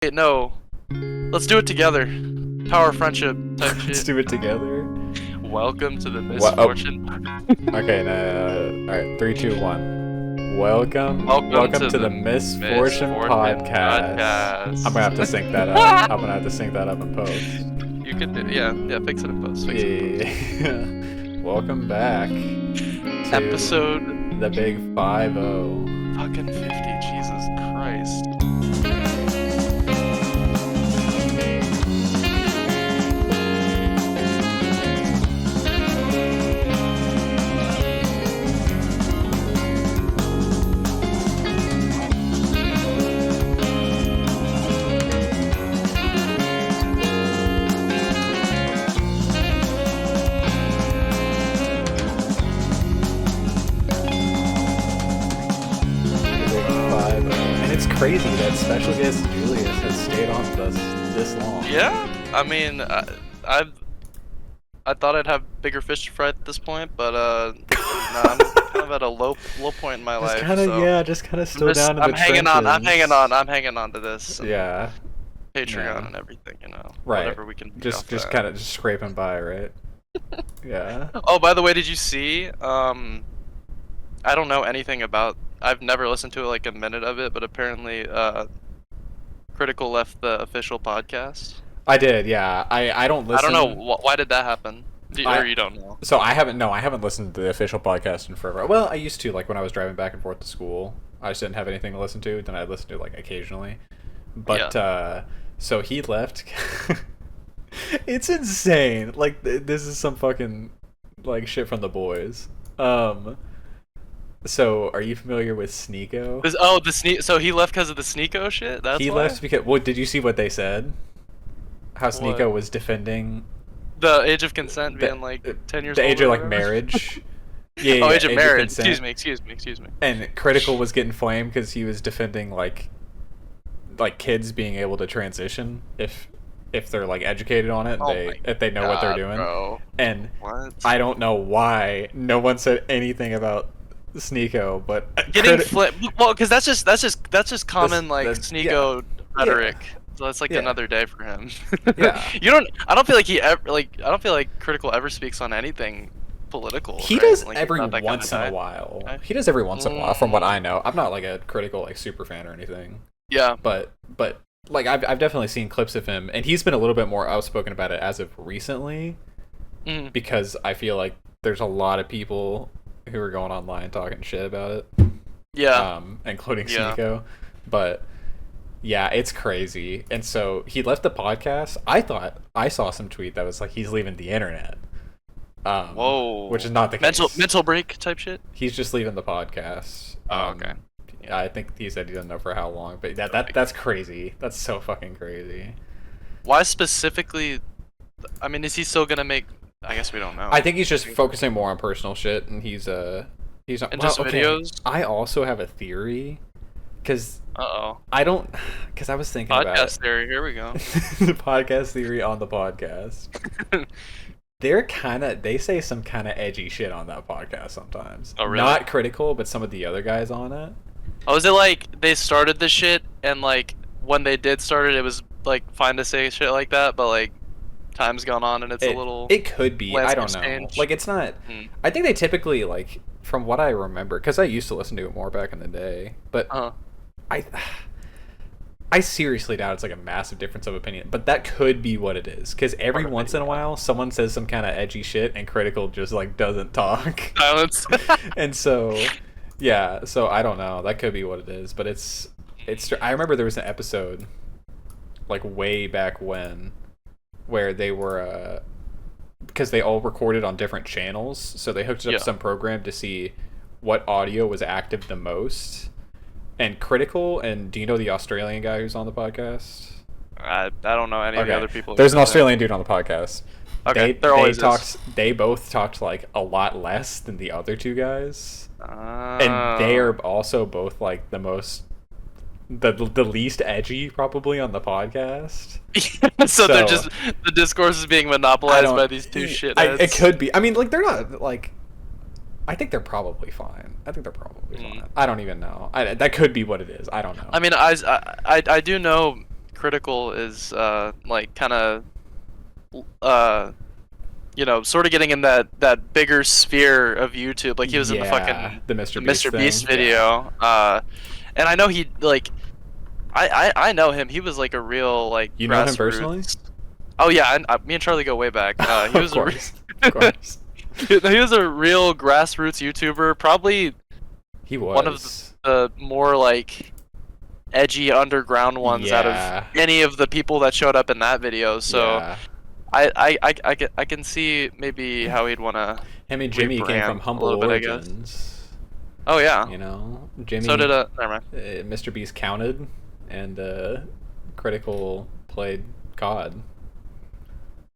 Wait, no. Let's do it together. Power of friendship type shit. Let's do it together. Welcome to the What- misfortune. Okay, alright, 3, 2, 1. Welcome to the Misfortune Podcast. I'm gonna have to sync that up. I'm gonna have to sync that up in post. You could do, yeah, fix it in post. Fix it in post. Welcome back to Episode the big 50. fucking 50, Jesus Christ. Crazy that special guest Julius has stayed on with us this long. Yeah, I mean, I thought I'd have bigger fish to fry at this point, but nah, I'm kind of at a low point in my life. Just kind of still down in the hanging trenches. I'm hanging on to this. Yeah. Patreon and everything, you know. Right. Whatever we can. Just kind of scraping by, right? Yeah. Oh, by the way, did you see? I don't know anything about. I've never listened to like a minute of it, but apparently, Critical left the official podcast. I did, yeah. I don't listen. I don't know why did that happen. Or you don't know. So I haven't listened to the official podcast in forever. Well, I used to, like when I was driving back and forth to school. I just didn't have anything to listen to. Then I'd listen to it like occasionally. But so he left. It's insane. Like this is some fucking like shit from The Boys. So, are you familiar with Sneeko? So he left because of the Sneeko shit? He left because... Well, did you see what they said? How Sneeko was defending... The age of consent being like 10 years old? The age of like marriage. Yeah, age of marriage. Of Excuse me. And Critical was getting flamed because he was defending like kids being able to transition if they're like educated on it, if they know what they're doing. Bro. And what? I don't know why no one said anything about Sneeko, but getting flipped. Well, because that's just common Sneeko rhetoric. Yeah. So that's like another day for him. Yeah. I don't feel like I don't feel like Critical ever speaks on anything political. He does every once in a while. Okay. He does every once in a while, from what I know. I'm not like a Critical like super fan or anything. Yeah. But like I've definitely seen clips of him, and he's been a little bit more outspoken about it as of recently, because I feel like there's a lot of people who are going online talking shit about it. Yeah. Including Sneeko. But yeah, it's crazy. And so he left the podcast. I thought I saw some tweet that was like he's leaving the internet. Whoa. Which is not the case. Mental break type shit? He's just leaving the podcast. Oh, okay. Yeah, I think he said he doesn't know for how long, but that's crazy. That's so fucking crazy. Why specifically? I mean, is he still gonna make? I guess we don't know. I think he's just focusing more on personal shit, and he's and just videos. I also have a theory, because I was thinking podcast about it. Theory. Here we go. The podcast theory on the podcast. They say some kind of edgy shit on that podcast sometimes. Oh, really? Not Critical, but some of the other guys on it. Oh, is it like they started this shit and like when they did start it, it was like fine to say shit like that, but like time's gone on and it could be. I don't know. Change. Like it's not. I think they typically like from what I remember, because I used to listen to it more back in the day, but I seriously doubt it's like a massive difference of opinion, but that could be what it is. Because every once in a while, someone says some kind of edgy shit, and Critical just like doesn't talk. Silence. And so, yeah. So I don't know. That could be what it is. But it's. I remember there was an episode, like way back when, where they were, because they all recorded on different channels, so they hooked up some program to see what audio was active the most. And Critical, and do you know the Australian guy who's on the podcast? I don't know any of the other people. There's an Australian dude on the podcast. Okay, they both talked like a lot less than the other two guys, and they are also both like the least edgy probably on the podcast. so they're just the discourse is being monopolized by these two shitheads. It could be. I mean, like they're not like. I think they're probably fine. Fine. I don't even know. That could be what it is. I don't know. I mean, I do know Critical is like kind of you know, sort of getting in that bigger sphere of YouTube. Like he was in the Yeah, fucking the Mr. Beast Mr. Beast thing. Yeah. video. And I know he like I know him. He was like a real like You know him personally? grassroots. Oh yeah, me and Charlie go way back. He Of was course. Of course. he was a real grassroots YouTuber. Probably He one of was. the more like edgy underground ones out of Yeah. any of the people that showed up in that video. So Yeah. I can see maybe how he'd want to Him and Jimmy came from rebrand a humble little bit, I guess. origins. Oh yeah. You know, Jimmy. So did never mind. Mr. Beast counted, and Critical played COD.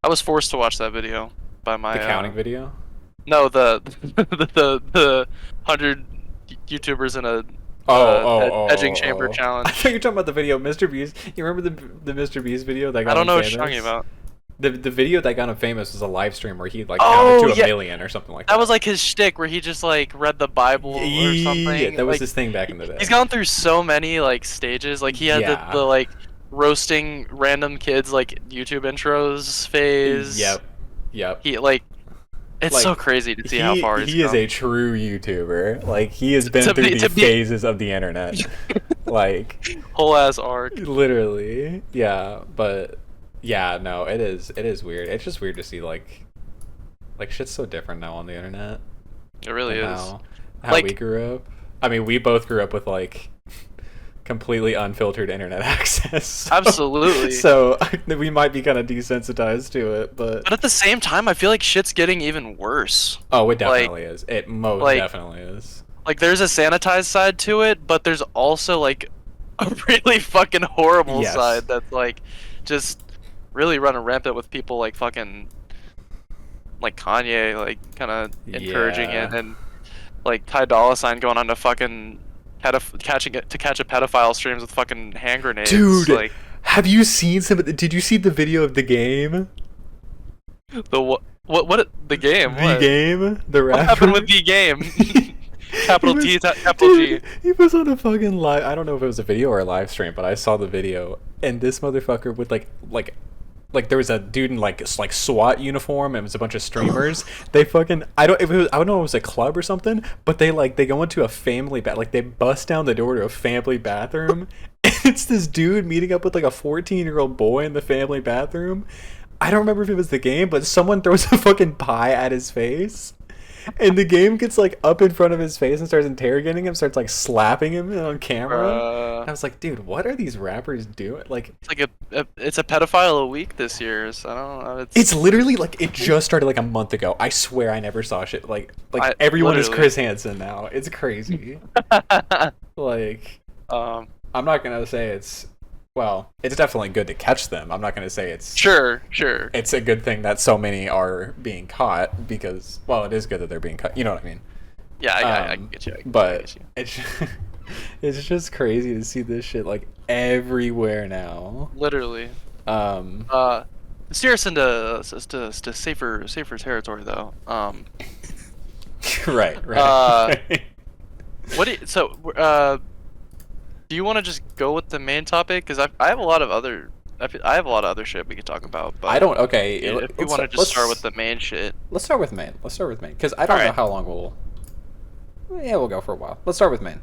I was forced to watch that video by my The counting video. No, the the 100 YouTubers in a edging chamber I challenge. thought you were talking about the video of Mr. Beast. You remember the Mr. Beast video that got I don't him know what famous? you're talking about. The video that got him famous was a live stream where he like Oh, counted to yeah. a million or something like that. That was like his shtick where he just like read the Bible or something. Yeah, that was like, his thing back in the day. He's gone through so many like stages. Like he had Yeah. the like roasting random kids like YouTube intros phase. Yep. He like it's Like, so crazy to see how far he's he is come. a true YouTuber. Like he has been To through be- the to be- phases of the internet. Like whole ass arc. literally. Yeah, but yeah, no, it is weird. It's just weird to see like shit's so different now on the internet. It really than is. How Like- we grew up. I mean, we both grew up with like completely unfiltered internet access. Absolutely. So we might be kind of desensitized to it, but But at the same time, I feel like shit's getting even worse. oh, it definitely is. It most like- definitely is. Like there's a sanitized side to it, but there's also like a really fucking horrible Yes. side that's like just really running rampant with people like fucking like Kanye like kind of encouraging Yeah. it, and like Ty Dolla $ign going on to fucking catch a pedophile streams with fucking hand grenades. Dude, like have you seen some? Did you see the video of the game? the what the game? The What? game, the What rapper. happened with the game? Capital He T, was- capital G. dude, He was on a fucking live. I don't know if it was a video or a live stream, but I saw the video, and this motherfucker with like there was a dude in like SWAT uniform, and it was a bunch of streamers. They fucking I don't know if it was a club or something, but they go into a family like they bust down the door to a family bathroom. And it's this dude meeting up with like a 14-year-old boy in the family bathroom. I don't remember if it was the game, but someone throws a fucking pie at his face. And the game gets like up in front of his face and starts interrogating him, starts like slapping him on camera. And I was like, dude, what are these rappers doing? Like, It's like it's a pedophile a week this year. So I don't know. it's literally like it just started like a month ago. I swear I never saw shit everyone is literally. Chris Hansen now. It's crazy. Like, I'm not gonna say it's definitely good to catch them. I'm not gonna say it's sure. it's a good thing that so many are being caught because it is good that they're being caught. You know what I mean? Yeah, I can get you. But it's it's just crazy to see this shit like everywhere now. Literally. Steer us into safer territory though. Right. What do you, do you want to just go with the main topic? Because I have a lot of other shit we could talk about. But I don't. Okay. if you want to just start with the main shit. Let's start with Maine. Because I don't know Alright. how long we'll go for a while. Let's start with Maine.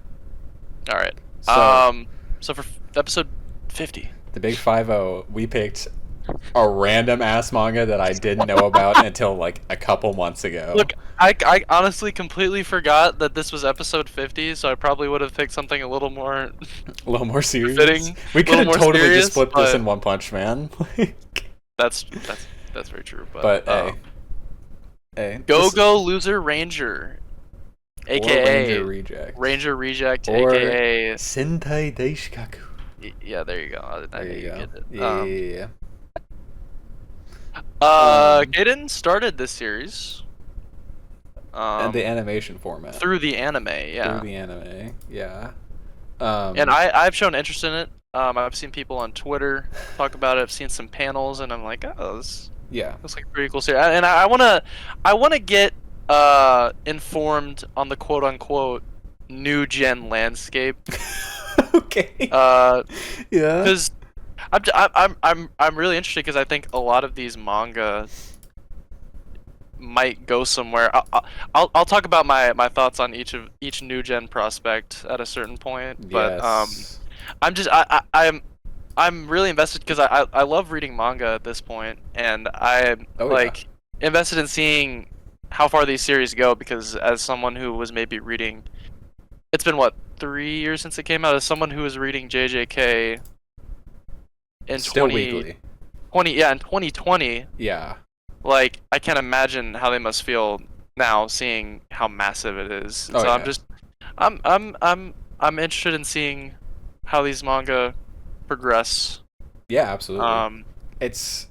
All right. So- So for episode 50. The big 50, we picked a random ass manga that I didn't know about until like a couple months ago. Look, I honestly completely forgot that this was episode 50, so I probably would have picked something a little more. A little more serious. Fitting, We a could have little more totally serious, just flipped this but- in One Punch Man. That's very true. But hey, Go Loser Ranger, aka Ranger Reject, or aka Sentai Daishikaku. yeah. There you go. I There knew you you'd go. get it. Yeah. Gaiden started this series. And the animation format. Through the anime, yeah. Through the anime, yeah. And I've shown interest in it. I've seen people on Twitter talk about it. I've seen some panels, and I'm like, oh, this yeah. looks like a pretty cool series. And I wanna get informed on the quote unquote new gen landscape. Okay. Yeah. Yeah. Because I'm really interested because I think a lot of these manga might go somewhere. I'll talk about my thoughts on each new gen prospect at a certain point, but Yes. I'm just I'm really invested because I love reading manga at this point, and I'm Oh yeah. like invested in seeing how far these series go because as someone who was maybe reading, it's been what 3 years since it came out. As someone who was reading JJK in Still weekly. 2020, Yeah. like I can't imagine how they must feel now seeing how massive it is. And Oh so I'm yeah. just I'm interested in seeing how these manga progress. Yeah, absolutely. Um, It's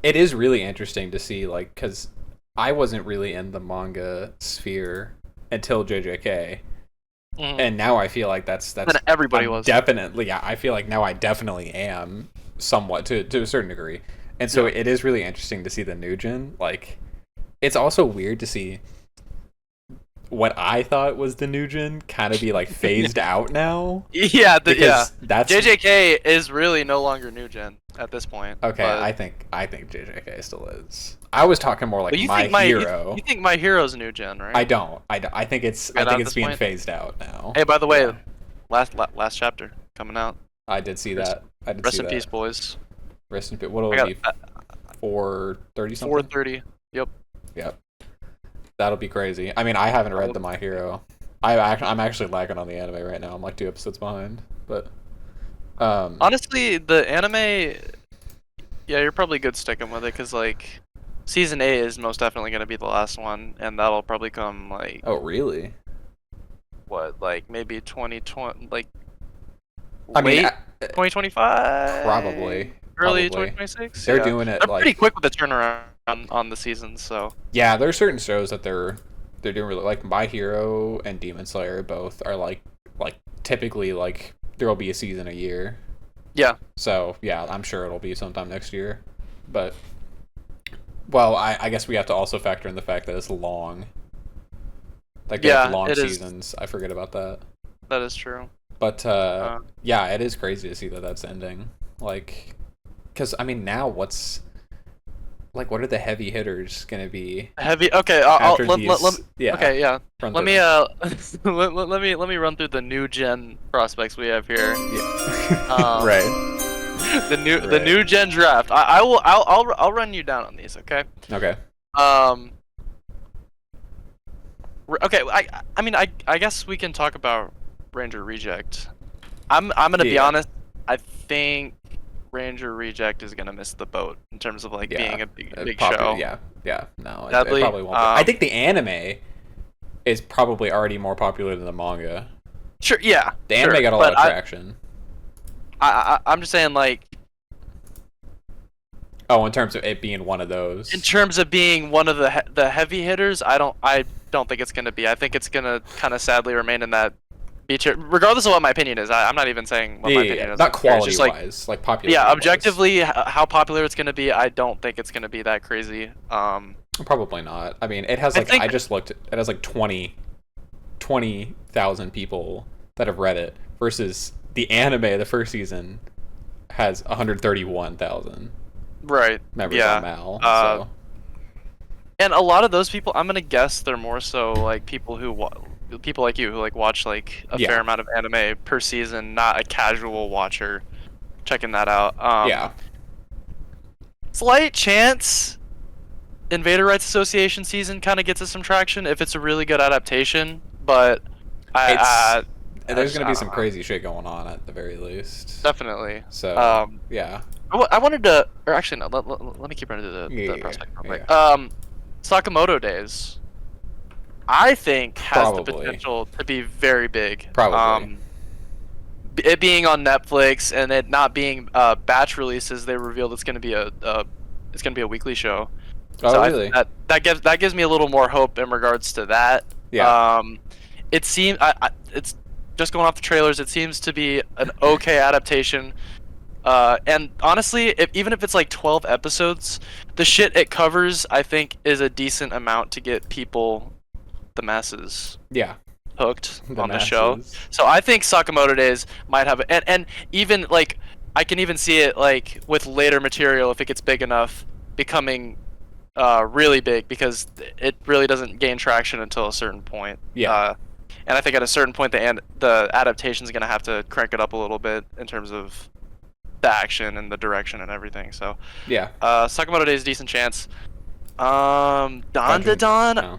it is really interesting to see, like, because I wasn't really in the manga sphere until JJK, mhm. and now I feel like And everybody I'm was. definitely, yeah, I feel like now I definitely am somewhat to a certain degree, and so Yeah. it is really interesting to see the new gen. Like, it's also weird to see what I thought was the new gen kind of be like phased out now, Yeah, yeah. because that's JJK is really no longer new gen at this point. okay. But I think JJK still is. I was talking more like you My think you Hero. think My Hero's new gen, right? I don't. I think Right at it's this being point. phased out now. Hey, by the way, Yeah, last chapter coming out. I did see Rest, that. I did see rest in peace, that. boys. Rest in peace. What'll I it got be? 430 something. 4:30. Yep. Yep. That'll be crazy. I mean, I haven't read the My Hero. I'm actually lagging on the anime right now. I'm like 2 episodes behind. But Honestly, the anime, yeah, you're probably good sticking with it because like season 8 is most definitely gonna be the last one, and that'll probably come like oh really? what, like maybe 2020, like I mean, late 2025, probably, early probably. 2026. They're Yeah, doing it they're pretty like quick with the turnaround on the seasons. So yeah. There's certain shows that they're doing really like My Hero and Demon Slayer both are like typically like there will be a season a year. yeah, So yeah, I'm sure it'll be sometime next year. But well, I guess we have to also factor in the fact that it's long. Like they have yeah, long it is. seasons. I forget about that. That is true. But Uh, yeah, it is crazy to see that that's ending. Like, because I mean, now what's like, what are the heavy hitters gonna be Heavy. Okay, after let these? Yeah, okay, yeah. run Let through me them. let me run through the new gen prospects we have here. Yeah, Um, right, the right. new gen draft. I will I'll run you down on these. Okay. Okay. Um. Okay. I mean I guess we can talk about Ranger Reject. I'm gonna be Yeah, honest. I think Ranger Reject is gonna miss the boat in terms of like yeah. being a big Popular. show. Yeah, yeah. No, it Sadly, probably won't be. I think the anime is probably already more popular than the manga. sure, yeah, The anime sure, got a lot but of traction. I'm just saying like Oh, in terms of it being one of in those. terms of being one of the heavy hitters, I don't think it's gonna be. I think it's gonna kind of sadly remain in that B tier, regardless of what my opinion is. I'm not even saying what Yeah, my yeah, yeah. opinion is. Not It's quality just like wise, like yeah, popularity wise. objectively, how popular it's gonna be, I don't think it's gonna be that crazy. Probably not. I mean, it has I like I think just looked. It has like 20,000 people that have read it versus the anime. The first season has 131,000 right, members on yeah. Mal. Uh, So and a lot of those people, I'm gonna guess they're more so like people who people like you who like watch like a fair yeah, amount of anime per season, not a casual watcher checking that out. yeah. Slight chance Invader Rights Association season kind of gets us some traction if it's a really good adaptation, but It's I there's just gonna I be don't some know. crazy shit going on at the very least. Definitely. So yeah, I wanted to, or actually no, let me keep running through the yeah, prospect real yeah. quick. Sakamoto Days, I think has the Probably, potential to be very big. probably. It being on Netflix and it not being batch releases, they revealed it's going to be it's going to be a weekly show. Oh So really? that gives me a little more hope in regards to that. Yeah. It seems it's just going off the trailers. It seems to be an okay adaptation. And honestly, even if it's like 12 episodes, the shit it covers, I think, is a decent amount to get people, the masses, Yeah. hooked The on the show. masses. So I think Sakamoto Days might have, and even like I can even see it like with later material if it gets big enough becoming really big because it really doesn't gain traction until a certain point. Yeah. And I think at a certain point the adaptation is gonna have to crank it up a little bit in terms of the action and the direction and everything. So Yeah. Sakamoto Days decent chance. Don to Kaiju- Don. no.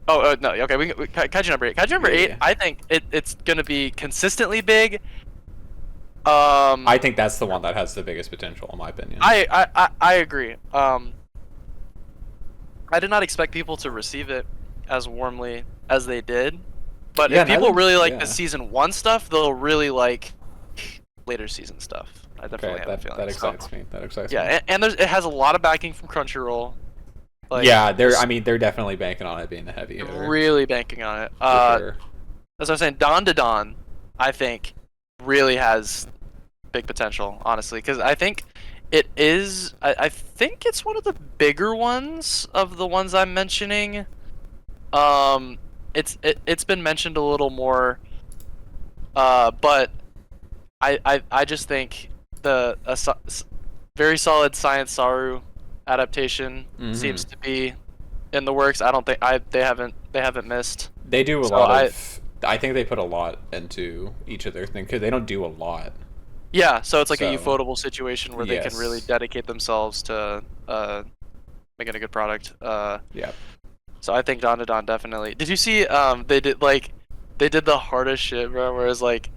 Oh no, okay. Kaiju number 8. Kaiju number Yeah, 8. yeah. I think it's gonna be consistently big. I think that's the one that has the biggest potential, in my opinion. I agree. I did not expect people to receive it as warmly as they did, but Yeah, if people neither- really like yeah. the season 1 stuff, they'll really like later season stuff. I definitely Okay, have a feeling. that excites me. That excites me. Yeah, and it has a lot of backing from Crunchyroll. Like, Yeah, they're definitely banking on it being a heavy hitter. really banking on it. For sure. As I was saying, Dawn to Dawn, I think, really has big potential, honestly, because I think it is. I think it's one of the bigger ones of the ones I'm mentioning. It's been mentioned a little more, but I just think very solid Science Saru adaptation seems to be in the works. I don't think they haven't missed. They do a So lot of. I think they put a lot into each of their things because they don't do a lot. Yeah, so it's like a So, ufotable situation where they can yes. really dedicate themselves to making a good product. Yeah. So I think Don to Don definitely. Did you see they did the hardest shit, bro, where it's like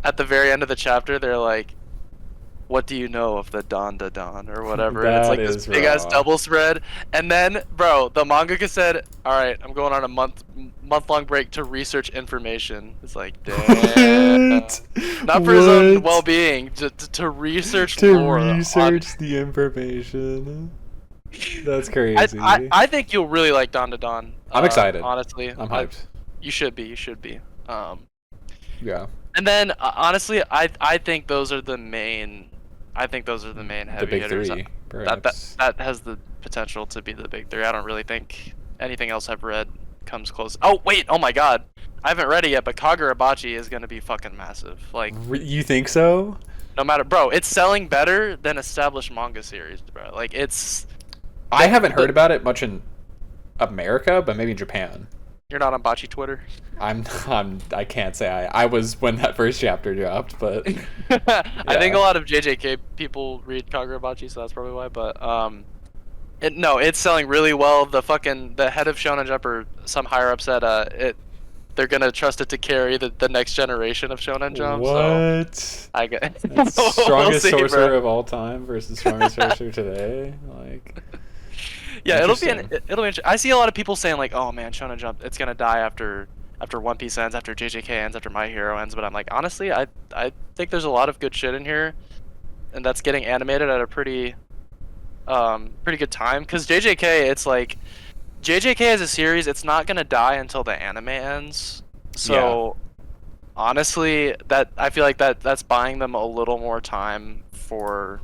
at the very end of the chapter they're like, what do you know of the Don to Don or whatever? And it's That like this is big ass raw. double spread. And then, bro, the mangaka said, "All right, I'm going on a month long break to research information." It's like, damn. What? Not for his own What? well-being, to research To lore. research the information. That's crazy. I think you'll really like Don to Don. I'm excited. Honestly, I'm hyped. You should be. You should be. Yeah. And then honestly, I think those are the main. I think those are the main heavy The big hitters. three, perhaps. That has the potential to be the big three. I don't really think anything else I've read comes close. Oh wait, oh my god, I haven't read it yet, but Kagurabachi is gonna be fucking massive. Like, You think so? no matter, bro, it's selling better than established manga series, bro. Like, it's. I haven't heard about it much in America, but maybe in Japan. You're not on Bachi Twitter. I can't say I was when that first chapter dropped, but I think a lot of JJK people read Kagurabachi, so that's probably why. But it's selling really well. The head of Shonen Jump or some higher up said they're gonna trust it to carry the next generation of Shonen Jump. What? So I get Strongest we'll see, sorcerer bro. of all time versus strongest sorcerer today. Like, Yeah, it'll be interesting. interesting. I see a lot of people saying like, "Oh man, Shonen Jump, it's gonna die after One Piece ends, after JJK ends, after My Hero ends." But I'm like, honestly, I think there's a lot of good shit in here, and that's getting animated at a pretty good time. Cause JJK, it's like JJK as a series, it's not gonna die until the anime ends. So honestly, that I feel like that's buying them a little more time for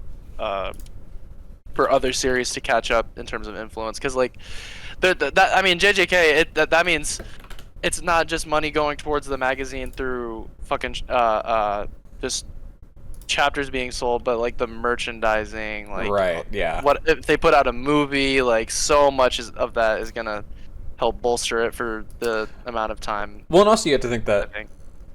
other series to catch up in terms of influence. Because like, I mean, JJK, that means it's not just money going towards the magazine through fucking just chapters being sold, but like the merchandising, like right, yeah. what if they put out a movie, like so much of that is gonna help bolster it for the amount of time. Well, and also you have to think I that think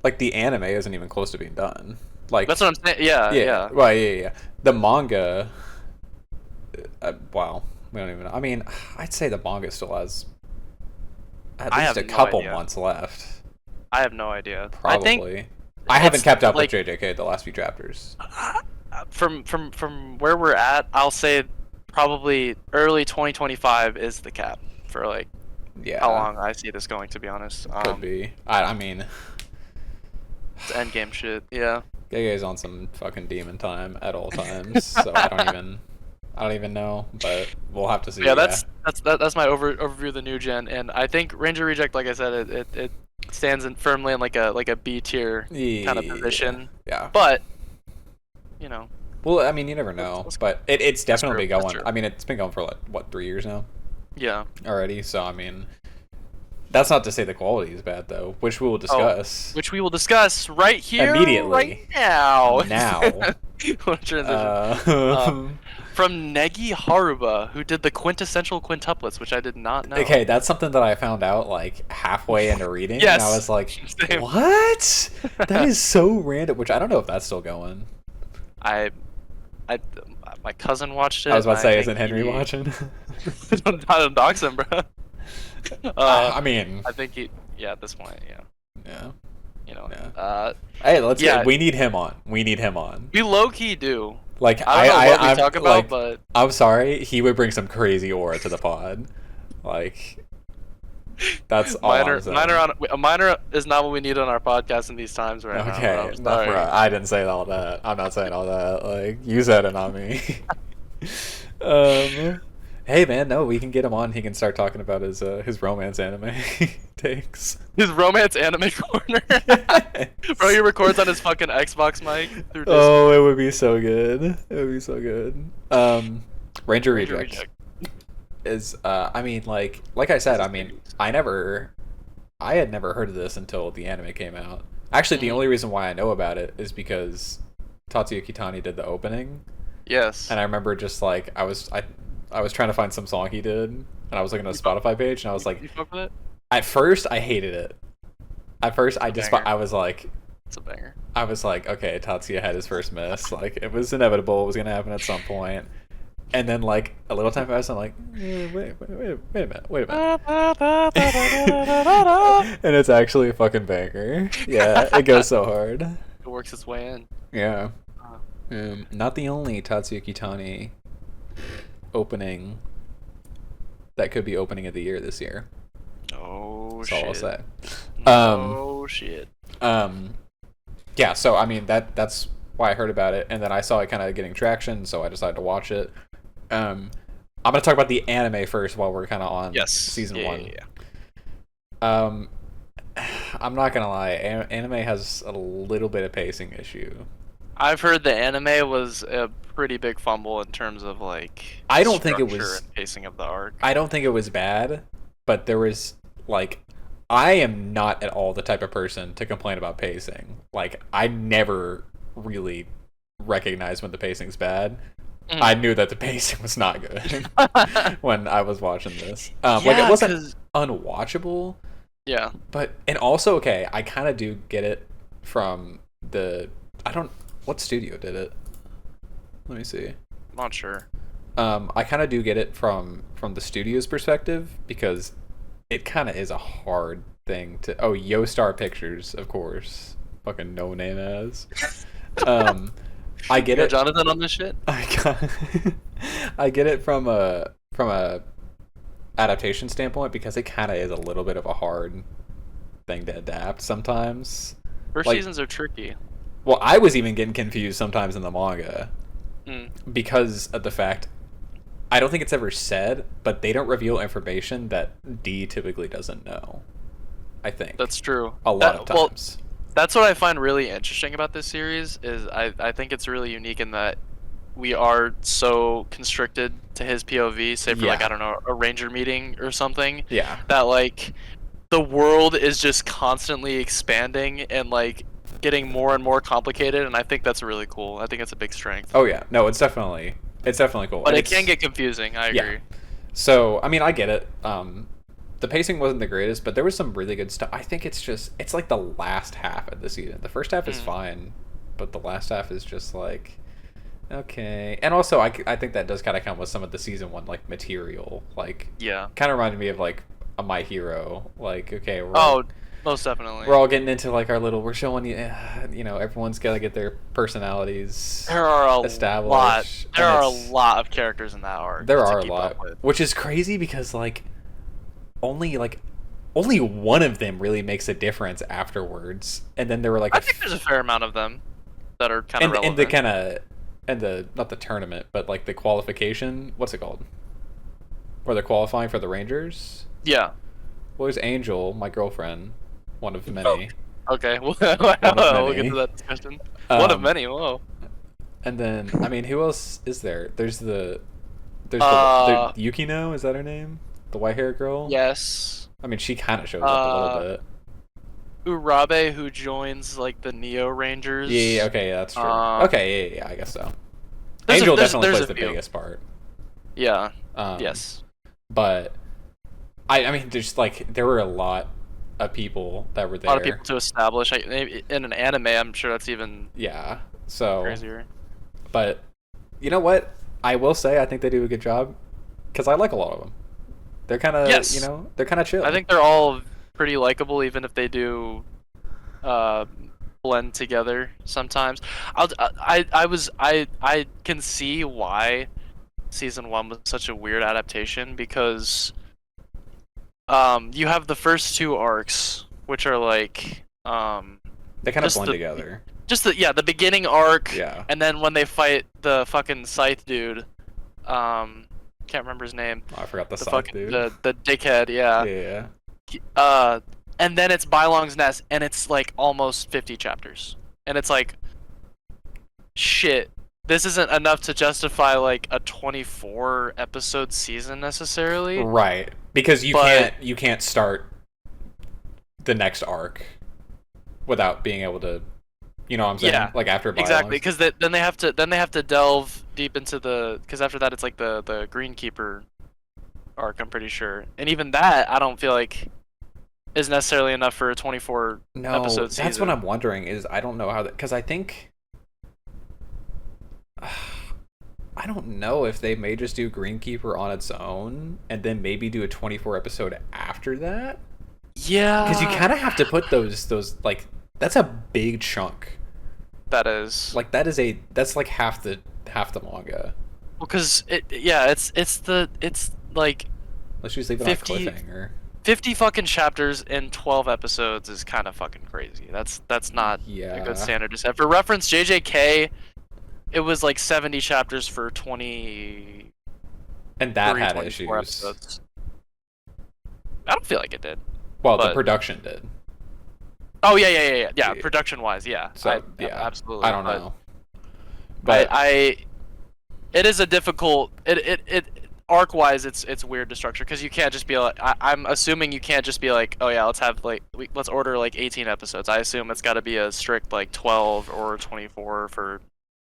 like the anime isn't even close to being done. Like that's what I'm saying. Yeah. Well, yeah. The manga. Wow, we don't even know. I mean, I'd say the manga still has at I least have a no couple idea. months left. I have no idea. Probably. I think I haven't it's kept up like- with JJK the last few chapters. from where we're at, I'll say probably early 2025 is the cap for like Yeah. how long I see this going. To be honest, Could be. I mean, it's endgame shit. Yeah. Gege's on some fucking demon time at all times, so I don't even know, but we'll have to see. Yeah, that's my overview of the new gen, and I think Ranger Reject, like I said, it stands firmly in like a B tier kind of position. Yeah. But you know, Well, I mean, you never know, That's but it's definitely true, that's going. true. I mean, it's been going for like what 3 years now yeah. already. So I mean, that's not to say the quality is bad though, which we will discuss Which we will discuss right here, Immediately. right now. now. What a transition. From Negi Haruba, who did the quintessential quintuplets, which I did not know. Okay, that's something that I found out like halfway into reading, and I Yes. was like, Same. "What? That is so random." Which I don't know if that's still going. I, I, my cousin watched it. I was about And to say, I isn't think Henry he, watching? don't dox him, bro. I mean, I think he, yeah, at this point, yeah, yeah, you know, yeah. Hey, let's yeah, get. We need him on. We need him on. we low key do. Like I don't know what we I'm talk about, like, but I'm sorry. He would bring some crazy aura to the pod. Like, that's all I'm saying. minor is not what we need on our podcast in these times right now. Okay, I'm not sorry. I didn't say all that. I'm not saying all that. Like, you said it, not me. um, hey man, no, we can get him on. He can start talking about his romance anime takes. His romance anime corner. Bro, he records on his fucking Xbox mic through Discord. Oh, it would be so good. It would be so good. Ranger Reject is I mean like I said, I mean I had never heard of this until the anime came out. Actually, the only reason why I know about it is because Tatsuya Kitani did the opening. Yes. And I remember just like I was trying to find some song he did, and I was looking at the Spotify page, and I was like, you fuck with it? at first I hated it. At first I just Banger. I was like, It's a banger. I was like, okay, Tatsuya had his first miss. Like, it was inevitable. It was gonna happen at some point. And then like a little time passed, I'm like, wait a minute. And it's actually a fucking banger. Yeah, it goes so hard. It works its way in. Yeah. Not the only Tatsuya Kitani opening that could be opening of the year this year. Oh That's shit. all I'll say. Oh shit. Yeah, so I mean that's why I heard about it, and then I saw it kind of getting traction, so I decided to watch it. I'm gonna talk about the anime first while we're kind of on season 1. Yeah. I'm not gonna lie, anime has a little bit of pacing issue. I've heard the anime was a pretty big fumble in terms of like I don't think it structure was and pacing of the arc. I don't think it was bad, but there was like I am not at all the type of person to complain about pacing. Like I never really recognize when the pacing's bad. I knew that the pacing was not good when I was watching this. Like it wasn't unwatchable. Yeah. But and also okay, I kind of do get it from what studio did it? Let me see. I'm not sure. I kind of do get it from the studio's perspective because it kind of is a hard thing to. Oh, Yo-Star Pictures, of course. Fucking no name as. I get it. Jonathan on this shit. I get it from a adaptation standpoint because it kind of is a little bit of a hard thing to adapt sometimes. First seasons are tricky. Well, I was even getting confused sometimes in the manga because of the fact I don't think it's ever said, but they don't reveal information that D typically doesn't know. I think that's true. A lot of times. Well, that's what I find really interesting about this series is I think it's really unique in that we are so constricted to his POV, say for like I don't know a ranger meeting or something. Yeah. That like the world is just constantly expanding and like getting more and more complicated, and I think that's really cool. I think it's a big strength. Oh yeah, no, it's definitely cool. But it can get confusing. I agree. Yeah. So I mean, I get it. The pacing wasn't the greatest, but there was some really good stuff. I think it's like the last half of the season. The first half is fine, but the last half is just like okay. And also, I think that does kind of come with some of the season 1 like material. Like kind of reminded me of like a My Hero. Like okay, most definitely. We're all getting into like our little. We're showing you, everyone's got to get their personalities established. There are a lot of characters in that arc. There are a lot, which is crazy because like only one of them really makes a difference afterwards, and then there were like I think there's a fair amount of them that are kind of relevant. And the not the tournament, but like the qualification. What's it called? Where they're qualifying for the Rangers. Yeah. Well, there's Angel, my girlfriend. One of many. Okay, we'll get to that discussion. One of many, whoa. And then, I mean, who else is there? There's the Yukino, is that her name? The white-haired girl? Yes. I mean, she kind of shows up a little bit. Urabe who joins like the Neo Yeah, Rangers. okay, yeah, that's true. Um, Okay, yeah, I guess so. Angel definitely there's plays a the few. biggest part. Yeah. Um, Yes. but I mean, there's like there were a lot of people that were A lot of there. people to establish. Like, maybe in an anime, I'm sure that's even Yeah. So, crazier. but you know what? I will say I think they do a good job because I like a lot of them. They're kind of, Yes, they're kind of I chill. think they're all pretty likable, even if they do uh, blend together sometimes. I can see why season one was such a weird adaptation because you have the first two arcs, which are like They kind of just blend the together. the beginning arc, Yeah. and then when they fight the fucking scythe dude, can't remember his name, Oh, I forgot the the scythe fucking dude. the dickhead, yeah. Yeah. Uh, and then it's Bylong's Nest, and it's like almost 50 chapters, and it's like shit. This isn't enough to justify like a 24 episode season necessarily, Right. Because but you can't start the next arc without being able to, you know what I'm saying? yeah, Like after exactly. Bylong's. Because then they have to delve deep into the because after that it's like the Greenkeeper arc. I'm pretty sure, and even that I don't feel like is necessarily enough for a 24 No, episode that's what season. I'm wondering is I don't know how that because I think I don't know if they may just do Greenkeeper on its own and then maybe do a 24 episode after that because you Yeah, kind of have to put those like that's a big chunk. that is. Like that's like half the manga. Well, cause it's like Let's just leave it on a 50, cliffhanger. 50 fucking chapters in 12 episodes is kind of fucking crazy. That's not a good Yeah. standard to set. For reference, JJK, it was like 70 chapters for 23, And that had 24 issues. episodes. I don't feel like it did, Well, the but production did. oh yeah. Yeah. Production wise, yeah, So, yeah. absolutely. I don't But know. But I it is a difficult it arc wise it's weird to structure because you can't just be like I'm assuming you can't just be like, oh yeah, let's have like let's order like 18 episodes. I assume it's got to be a strict like 12 or 24 for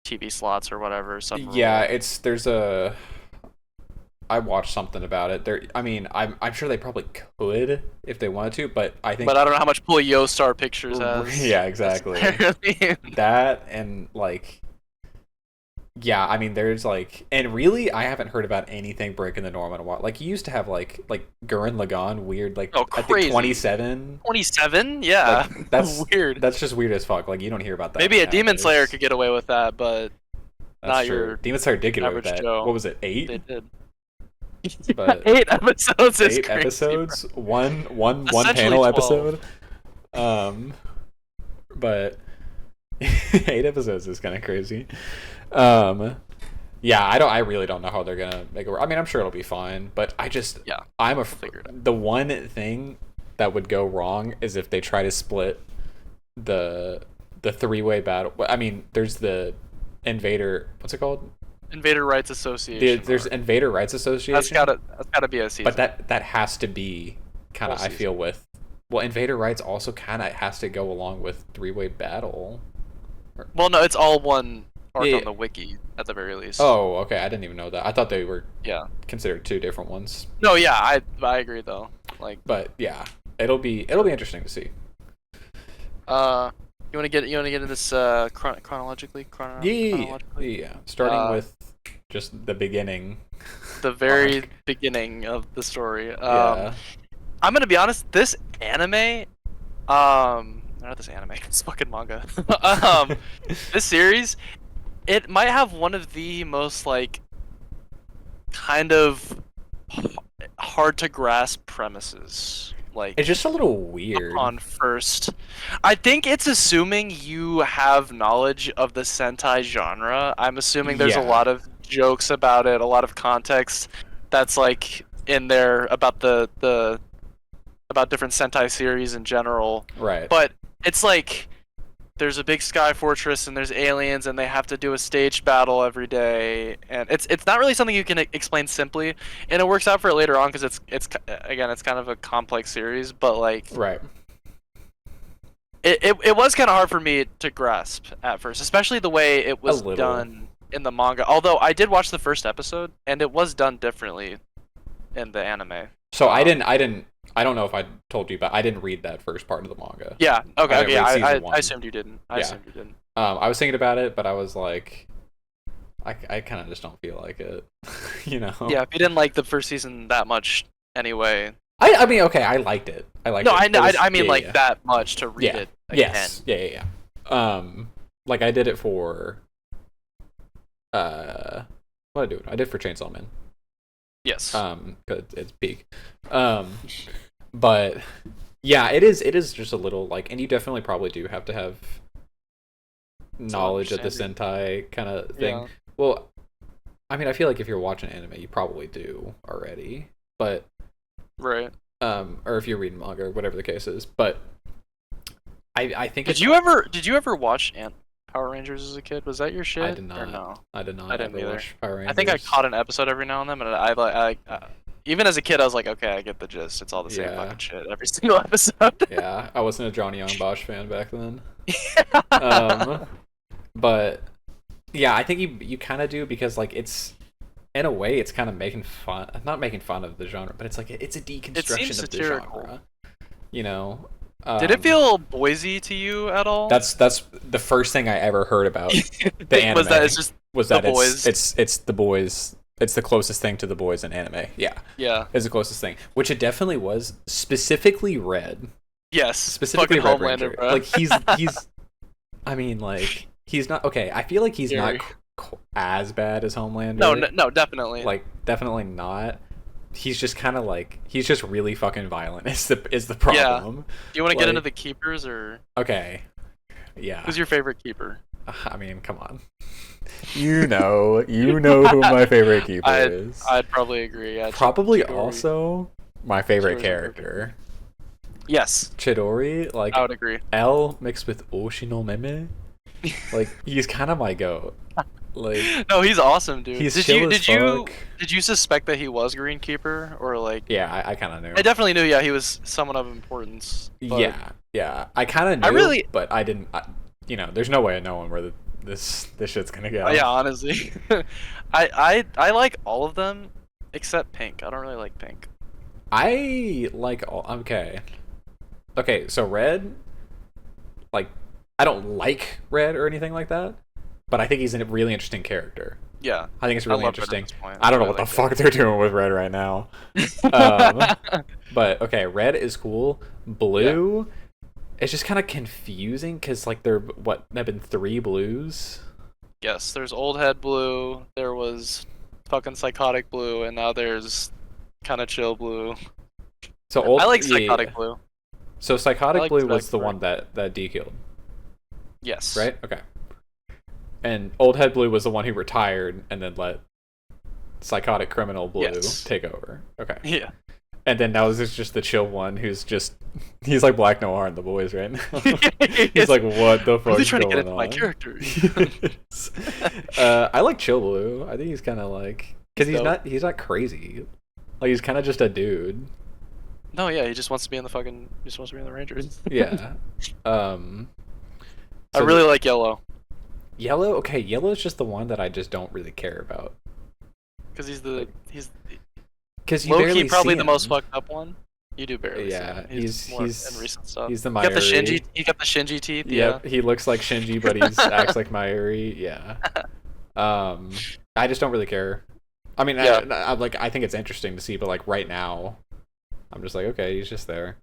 TV slots or whatever, some yeah, rule. there's a I watched something about it. I mean, I'm sure they probably could if they wanted to, but I But think I don't know how much pull Yo Star Pictures has yeah, exactly. necessarily. That and like yeah, I mean there's like and really I haven't heard about anything breaking the norm in a while. Like you used to have like Gurren Lagann weird like Oh, I think crazy. 27. 27? Yeah. Like that's Weird. that's just weird as fuck. Like you don't hear about that Maybe a Demon Slayer nowadays. could get away with that, but That's not true. your Demon Slayer did get away with average that. Joe. What was it? 8? They did. But 8 episodes is 8 crazy, bro. episodes, one Essentially panel 12. episode. Um, but 8 episodes is kind of crazy. Um, yeah, I really don't know how they're gonna make it work. I mean, I'm sure it'll be fine, but Yeah, I'm figure it out. the one thing that would go wrong is if they try to split the three-way battle. I mean, there's the Invader. What's it called? Invader Rights Association. There's Invader Rights Association. That's gotta be a season. But that has to be kind of Whole I feel season. with well Invader Rights also kind of has to go along with three-way battle. Well, no, it's all one arc Yeah. on the wiki at the very least. Oh, okay. I didn't even know that. I thought they were Yeah. considered two different ones. No, yeah, I agree though. Like, But yeah, it'll be interesting to see. you wanna get into this chronologically? Chronologically? Yeah. Starting Uh, with just the beginning. the very arc. beginning of the story. Yeah. I'm gonna be honest. This anime, not this anime. It's fucking manga. This series, it might have one of the most like kind of hard to grasp premises. Like It's just a little weird. on first, I think it's assuming you have knowledge of the Sentai genre. I'm assuming there's a Yeah. lot of jokes about it, a lot of context that's like in there about the about different Sentai series in general. Right. But it's like there's a big sky fortress and there's aliens and they have to do a staged battle every day, and it's not really something you can explain simply, and it works out for it later on because it's again it's kind of a complex series, but like Right. it was kind of hard for me to grasp at first, especially the way it A was little. done in the manga. Although I did watch the first episode, and it was done differently in the anime. So I don't know if I told you, but I didn't read that first part of the manga. Yeah. Okay. I Okay. didn't Yeah. read season I one. assumed you didn't. I Yeah. assumed you didn't. I was thinking about it, but I was like, I kind of just don't feel like it, you know. Yeah. If you didn't like the first season that much, anyway. I mean, okay, I liked it. I liked No, it. I know. It was- I mean, yeah, like yeah. that much to read Yeah. it again. Yes. Yeah. Like I did it for what did I do? I did for Chainsaw Man. Yes. 'Cause it's peak. But yeah, it is just a little like, and you definitely probably do have to have knowledge of the Sentai kind of thing. Yeah. Well, I mean, I feel like if you're watching anime, you probably do already, but Right. or if you're reading manga or whatever the case is, but I think Did you ever watch Power Rangers as a kid? Was that your shit? I did not. Or no. I did not I didn't ever either. watch Power Rangers. I think I caught an episode every now and then, but I even as a kid, I was like, okay, I get the gist. It's all the same Yeah. fucking shit every single episode. Yeah, I wasn't a Johnny Young Bosch fan back then. But yeah, I think you kind of do, because like it's, in a way, it's kind of not making fun of the genre, but it's like it's a deconstruction of the satirical. genre. You know. Did it feel Boise to you at all? That's the first thing I ever heard about the anime. Was that it's just that The Boys? it's the boys. It's the closest thing to the boys in anime. Yeah. Yeah. It's the closest thing, which it definitely was. Specifically Red. Yes. Specifically fucking Red Homelander, Ranger. bro. Like he's I mean, like, he's not okay. I feel like he's Scary. not as bad as Homelander. No, definitely. Like, definitely not. He's just kind of like, he's just really fucking violent. Is the problem? Do you want to get into Like- the keepers, or Okay. Yeah. who's your favorite keeper? I mean, come on. You know who my favorite keeper is. I'd probably agree. Yeah, Probably Chidori. also my favorite Chidori's my character. Yes, Chidori, like I would agree. L mixed with Oshinomeme. Like, he's kind of my goat. Like, No, he's awesome, dude. he's did chill you as fuck. did you suspect that he was Greenkeeper, or like? Yeah, I kind of knew. I definitely knew. Yeah, he was someone of importance. But Yeah. I kind of knew. I really- but I didn't. There's no way of knowing where this shit's gonna go. Yeah, honestly, I like all of them except Pink. I don't really like Pink. I like all. Okay, so Red, like, I don't like Red or anything like that, but I think he's a really interesting character. Yeah, I think it's I really love Red at interesting. this point. I don't know really what the like fuck they're doing with Red right now. But okay, Red is cool. Blue, it's just kind of confusing because like there have been 3 blues. Yes, there's Old Head Blue. There was fucking Psychotic Blue, and now there's kind of Chill Blue. So I like Psychotic Blue. So Psychotic I like Blue was the Psychotic. one that D killed, Yes. right? Okay. And Old Head Blue was the one who retired and then let Psychotic Criminal Blue Yes. take over. Okay. Yeah. And then now this is just the chill one who's he's like Black Noir in The Boys right now. He's like, what the fuck Really is trying to going get into on? my character. I like Chill Blue. I think he's kind of like, because he's not crazy. Like, he's kind of just a dude. No, yeah, he just wants to be in the Rangers. Yeah. I So really like Yellow Yellow. Okay, Yellow is just the one that I just don't really care about. because he's Because you low barely key probably see the most him. fucking up one. You do barely. Yeah, see him. he's more in recent stuff. he's the He got the Mayuri. Shinji. He got the Shinji teeth. Yep, he looks like Shinji, but he acts like Mayuri. Yeah. I just don't really care. I mean, Yeah. I think it's interesting to see, but like right now, I'm just like, okay, he's just there.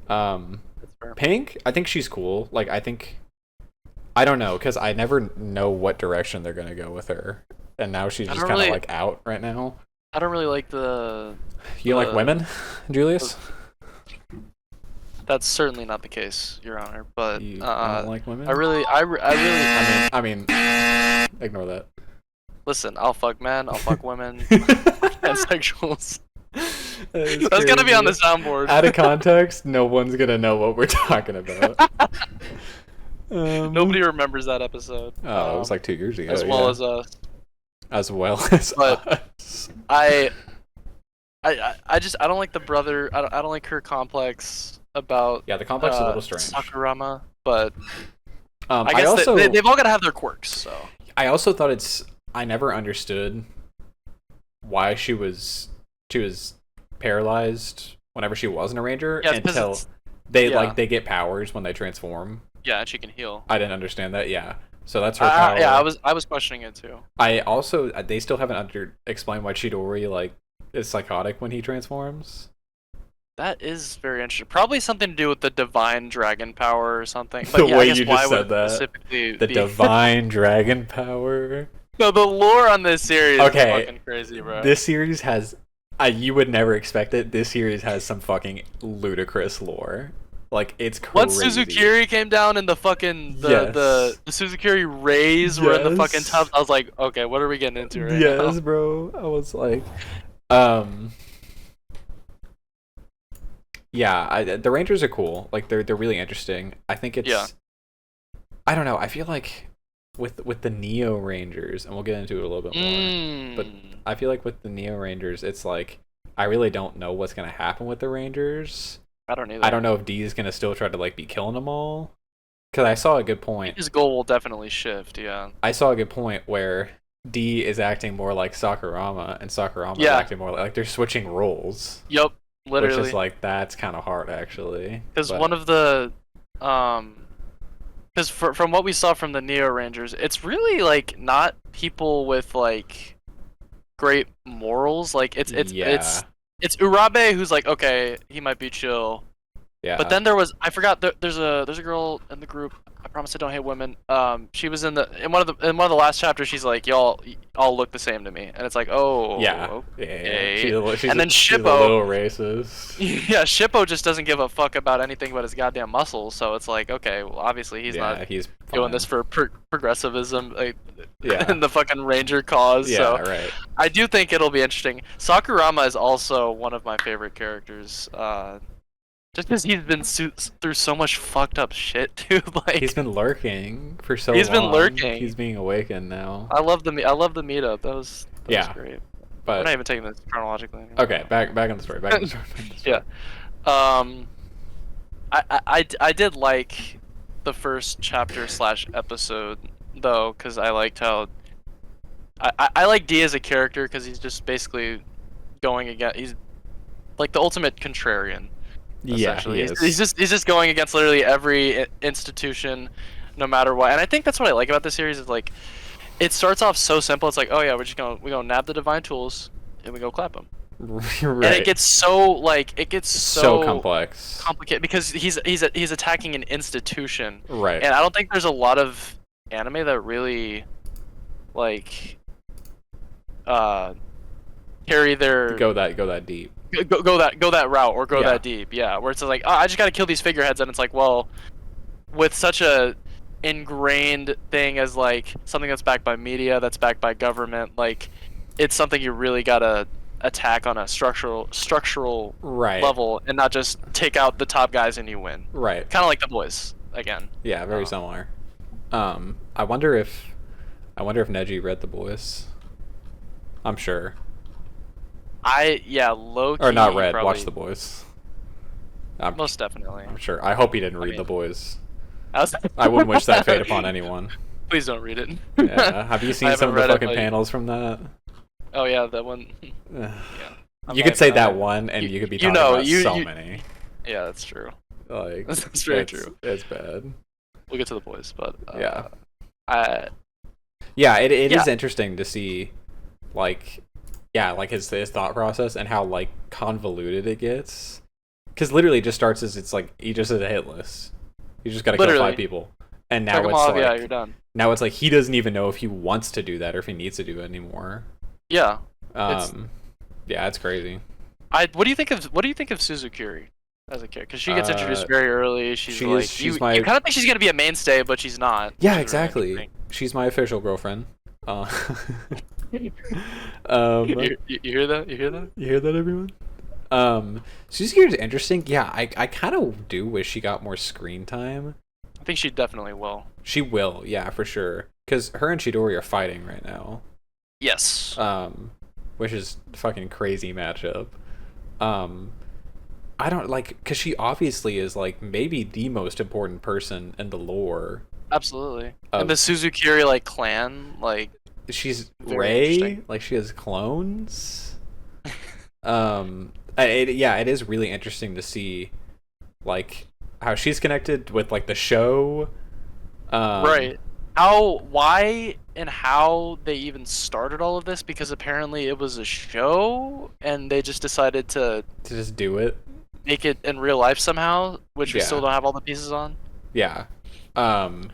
That's fair. Pink, I think she's cool. Like, I don't know, because I never know what direction they're gonna go with her, and now she's I just don't kind of really- like out right now. I don't really like the. You like women, Julius? That's certainly not the case, Your Honor. But You don't like women? I really. I mean, ignore that. Listen, I'll fuck men. I'll fuck women. Transsexuals. That's gonna be on the soundboard. Out of context, no one's gonna know what we're talking about. Nobody remembers that episode. Oh, it was like 2 years ago. as well yeah. as us. As well as But- us. I don't like the brother. I don't like her complex about Yeah, the complex is a little strange. Sakurama. but I I guess also they've all got to have their quirks. So I also thought I never understood why she was paralyzed whenever she wasn't a ranger yeah, it's because until it's yeah, they get powers when they transform. yeah, and she can heal. I didn't understand that. Yeah. So that's her power. Yeah, I was questioning it too. I also they still haven't explained why Chidori like is psychotic when he transforms. That is very interesting. Probably something to do with the divine dragon power or something. But The yeah, I way guess you why just would said it that. specifically The be? divine dragon power. No, the lore on this series Okay, is fucking crazy, bro. This series has you would never expect it. This series has some fucking ludicrous lore. Like it's crazy. Once Suzukiri came down and the fucking the Suzukiri rays were in the fucking tubs, I was like, okay, what are we getting into right now? Yes, bro. I was like, um, yeah. The Rangers are cool. Like they're really interesting. I think it's. Yeah. I don't know. I feel like with the Neo Rangers, and we'll get into it a little bit more. But I feel like with the Neo Rangers, it's like I really don't know what's gonna happen with the Rangers. I don't either. I don't know if D is gonna still try to like be killing them all. Because I saw a good point. His goal will definitely shift. Yeah. I saw a good point where D is acting more like Sakurama, and Sakurama is acting more like they're switching roles. Yep. Literally. Which is like that's kind of hard actually. Because one of the because from what we saw from the Neo Rangers, it's really like not people with like great morals. Like it's Urabe who's like, okay, he might be chill. Yeah. But then I forgot there's a girl in the group. I promise I don't hate women. She was in one of the last chapters. She's like, y'all all look the same to me, and it's like, oh, yeah, okay. Yeah. She's and then she's Shippo, a little racist. Yeah, Shippo just doesn't give a fuck about anything but his goddamn muscles. So it's like, okay, well, obviously he's not doing this for progressivism, like, in the fucking Ranger cause. Yeah, so right. I do think it'll be interesting. Sakurama is also one of my favorite characters. Just because he's been through so much fucked up shit, dude. Like he's been lurking for so long. He's been lurking. He's being awakened now. I love the meetup. That was great. But we're not even taking this chronologically anymore. Okay, back on the story. Yeah. I did like the first chapter / episode though, because I liked how I like D as a character because he's just basically going against. He's like the ultimate contrarian. Yeah, he's just going against literally every institution, no matter what. And I think that's what I like about this series is like, it starts off so simple. It's like, oh yeah, we go nab the divine tools and we go clap them. Right. And it gets so complex, complicated because he's attacking an institution. Right. And I don't think there's a lot of anime that really like carry their go that deep. Go that route or that deep, yeah. Where it's like, oh, I just gotta kill these figureheads, and it's like, well, with such a ingrained thing as like something that's backed by media, that's backed by government, like it's something you really gotta attack on a structural level, and not just take out the top guys and you win. Right. Kind of like The Boys again. Yeah, very similar. I wonder if Neji read The Boys. I'm sure. Low key, or not read. probably. Watch The Boys. Most definitely. I'm sure. I hope he didn't read The Boys. I wouldn't wish that fate upon anyone. Please don't read it. Yeah. Have you seen some of the fucking panels from that? Oh yeah, that one. Yeah. You could say that one, and you could be talking about so many. Yeah, that's true. Like that's very true. It's bad. We'll get to The Boys, but yeah, it is interesting to see, like, like his thought process and how like convoluted it gets. Because literally, it just starts as it's like he just has a hit list. You just gotta kill 5 people, and now it's like you're done. Now it's like he doesn't even know if he wants to do that or if he needs to do it anymore. Yeah. It's crazy. What do you think of Suzukiri as a character? Because she gets introduced very early. She's you kind of think she's gonna be a mainstay, but she's not. Yeah, exactly. She's my official girlfriend. You hear that? You hear that? You hear that, everyone? Suzukiri is interesting. Yeah, I kind of do wish she got more screen time. I think she definitely will. She will, yeah, for sure. Because her and Chidori are fighting right now. Yes. Which is a fucking crazy matchup. I don't like because she obviously is like maybe the most important person in the lore Absolutely. And the of. Suzukiri like clan, like She's very interesting. Rey, like she has clones. Yeah, it is really interesting to see like how she's connected with like the show. Um, Right. How, why, and how they even started all of this? Because apparently it was a show, and they just decided to to just do it. make it in real life somehow, which we still Yeah, don't have all the pieces on. yeah, um,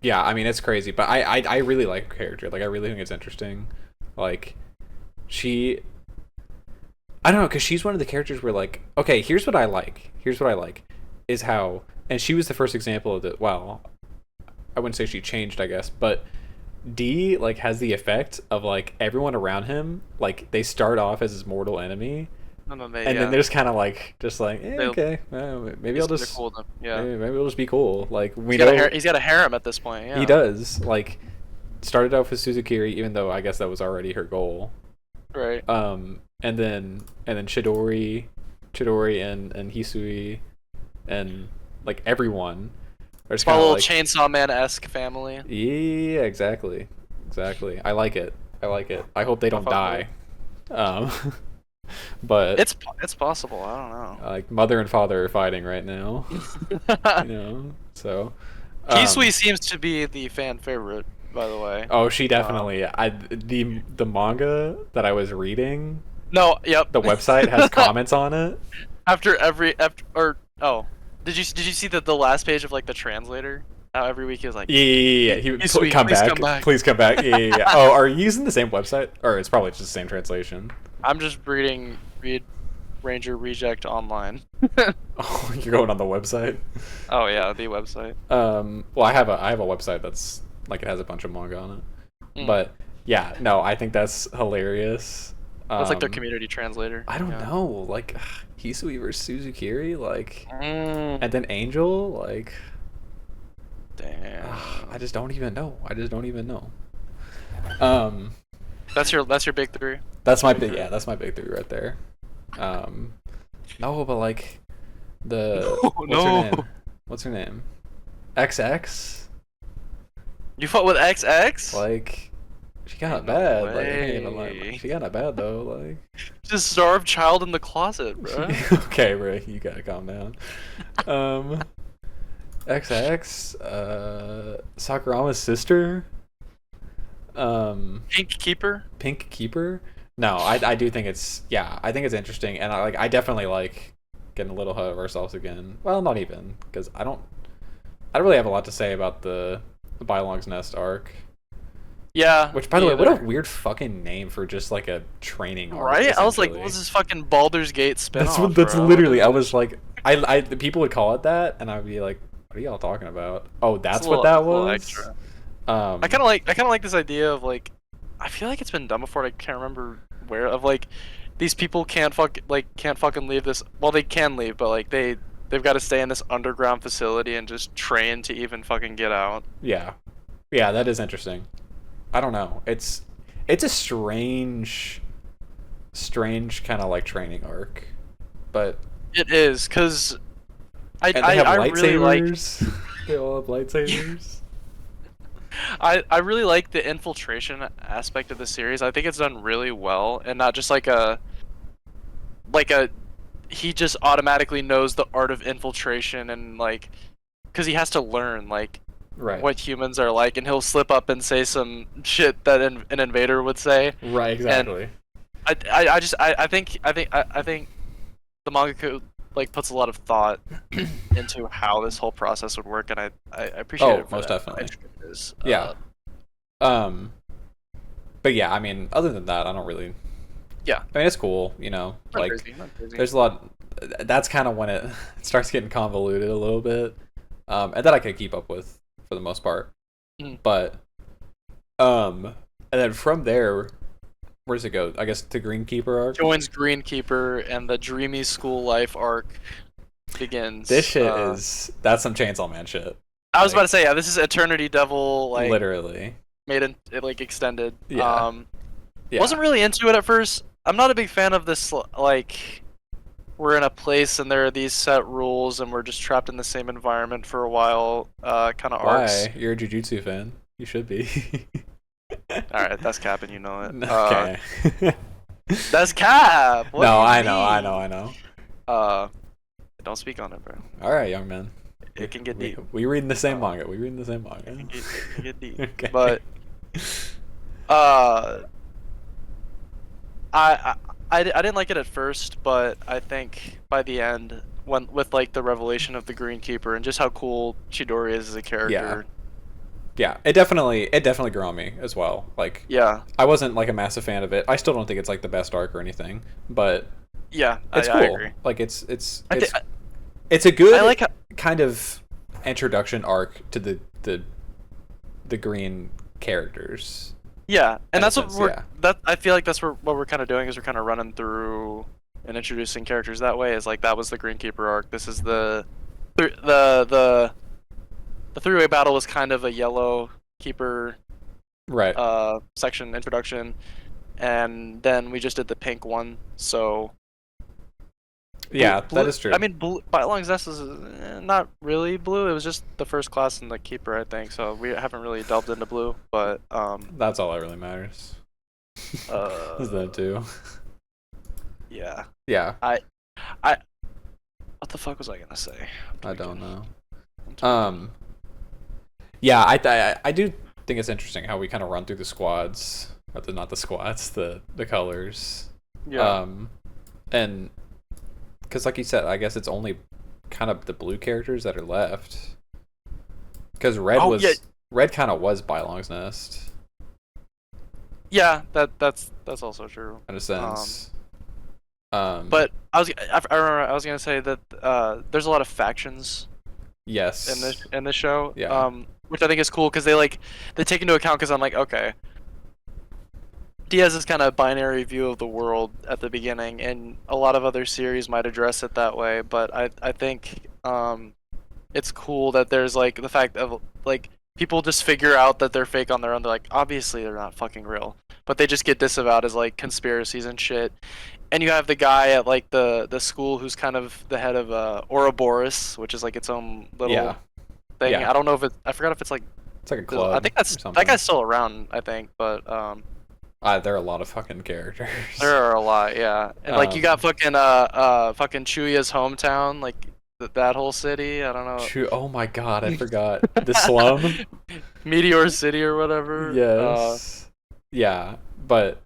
yeah. I mean, it's crazy, but I really like her character. Like, I really think it's interesting. Like, she, I don't know, because she's one of the characters where like, okay, here's what I like. Here's what I like, is how, and she was the first example of the. Well, I wouldn't say she changed, I guess, but D like has the effect of like everyone around him, like they start off as his mortal enemy, And then they, and then yeah, there's kind of like just like they'll, okay, maybe I'll they're just cool with them. Yeah. maybe we'll just be cool. Like we He's got a know he's got a harem at this point. he Yeah. does. Like started off with Suzukiri, even though I guess that was already her goal. Right. And then Chidori and Hisui, and like everyone are just Small kind of little like Chainsaw Man-esque family. yeah, exactly. I like it. I like it. I hope they don't die. Um, but It's possible. I don't know. like mother and father are fighting right now. So. Kisui seems to be the fan favorite, by the way. Oh, she definitely. The manga that I was reading, No, yep. the website has comments on it. Did you see the last page of like the translator? How every week he was like, Yeah. Kisui, Come please back. come back. Please come back. Yeah. Oh, are you using the same website, or it's probably just the same translation? I'm just read Ranger Reject online. Oh, you're going on the website. Oh yeah, the website. Well, I have a website that's like it has a bunch of manga on it, Mm. but yeah, no, I think that's hilarious. That's like their community translator. I don't Yeah. know, like Hisui versus Suzukiri, like, Mm, and then Angel, like, damn. I just don't even know. Um, That's your big three. that's my big that's my big three right there. No, but like the what's her name? XX. You fought with XX? Like she got No bad. Like I can't even way. she got bad though. Like Just starved child in the closet, bro. okay, Ray, you gotta calm down. XX, Sakurama's sister, Pink Keeper. Pink Keeper. No, I do think it's I think it's interesting, and I definitely like getting a little ahead of ourselves again. Well, not even because I don't really have a lot to say about the Bylong's Nest arc. Yeah. Which, by the way, what either. a weird fucking name for just like a training arc. Right? I was like, essentially. what was this fucking Baldur's Gate spinoff? That's bro? literally. I was like, the people would call it that, and I'd be like, what are y'all talking about? Oh, that's what that It's a little was. extra. I I kind of like this idea of like, I feel like it's been done before. I can't remember where. Of like, these people can't fucking leave this. Well, they can leave, but like they've got to stay in this underground facility and just train to even fucking get out. yeah, that is interesting. I don't know. It's a strange kind of like training arc, but It is, cause and they have I really like lightsabers. They all have lightsabers. I really like the infiltration aspect of the series. I think it's done really well, and not just like a he just automatically knows the art of infiltration, and like because he has to learn like Right. what humans are like, and he'll slip up and say some shit that an invader would say. Right. Exactly. I think the manga like puts a lot of thought into how this whole process would work, and I appreciate it for most that. definitely. I think it is. Yeah. But yeah, I mean, other than that, I don't really. Yeah. I mean, it's cool, Not like crazy, not crazy. there's a lot. That's kind of when it starts getting convoluted a little bit, and that I can keep up with for the most part. Mm. But, and then from there, where does it go? I guess to Greenkeeper arc. Joins Greenkeeper, and the dreamy school life arc begins. This shit that's some Chainsaw Man shit. I was about to say, yeah, this is Eternity Devil, like Literally. made it like extended. Yeah. Yeah. Wasn't really into it at first. I'm not a big fan of this like we're in a place and there are these set rules and we're just trapped in the same environment for a while kind of arcs. Why? You're a Jujutsu fan. You should be. All right, that's cap and you know it. Okay. That's cap. What do No, you I mean? know, I know, I know. Uh, don't speak on it, bro. All right, young man. It can get we, deep. we reading the same manga. We reading the same It manga. can get deep. Okay. But uh, I, I didn't like it at first, but I think by the end, when with like the revelation of the Greenkeeper and just how cool Chidori is as a character. Yeah, it definitely grew on me as well. Like, Yeah. I wasn't like a massive fan of it. I still don't think it's like the best arc or anything, but Yeah, it's I cool. agree. Like, it's I a good I like how, kind of introduction arc to the green characters. yeah, In and a that's what sense, we're yeah. that I feel like that's what we're kind of doing is we're kind of running through and introducing characters that way. Is like that was the Greenkeeper arc. This is the three-way battle was kind of a yellow keeper Right. section introduction, and then we just did the pink one. So Yeah, blue, that is true. I mean, blue, by long zest is not really blue. It was just the first class and the keeper, I think. So we haven't really delved into blue, but that's all that really matters. Is that too? yeah. Yeah, What the fuck was I gonna say? I don't know. I'm tweaking. Yeah, I do think it's interesting how we kind of run through the squads, or not the squads, the colors. Yeah. And because like you said, I guess it's only kind of the blue characters that are left. Because red kind of was Bylong's Nest Yeah, that's also true. in a sense. But I remember I was gonna say that there's a lot of factions yes, in this show. Yeah. Which I think is cool because they take into account because I'm like, okay, Diaz is kind of binary view of the world at the beginning, and a lot of other series might address it that way. But I think it's cool that there's like the fact of like people just figure out that they're fake on their own. They're like, obviously they're not fucking real, but they just get disavowed as like conspiracies and shit. And you have the guy at like the school who's kind of the head of Ouroboros, which is like its own little Yeah. thing. Yeah. I don't know if I forgot if it's like It's like a club. I think or that something. guy's still around. I think, but There are a lot of fucking characters. there are a lot, yeah. And like you got fucking fucking Chuya's hometown, like that whole city. I don't know. Oh my god, I forgot the slum. Meteor City or whatever. Yes. Yeah, but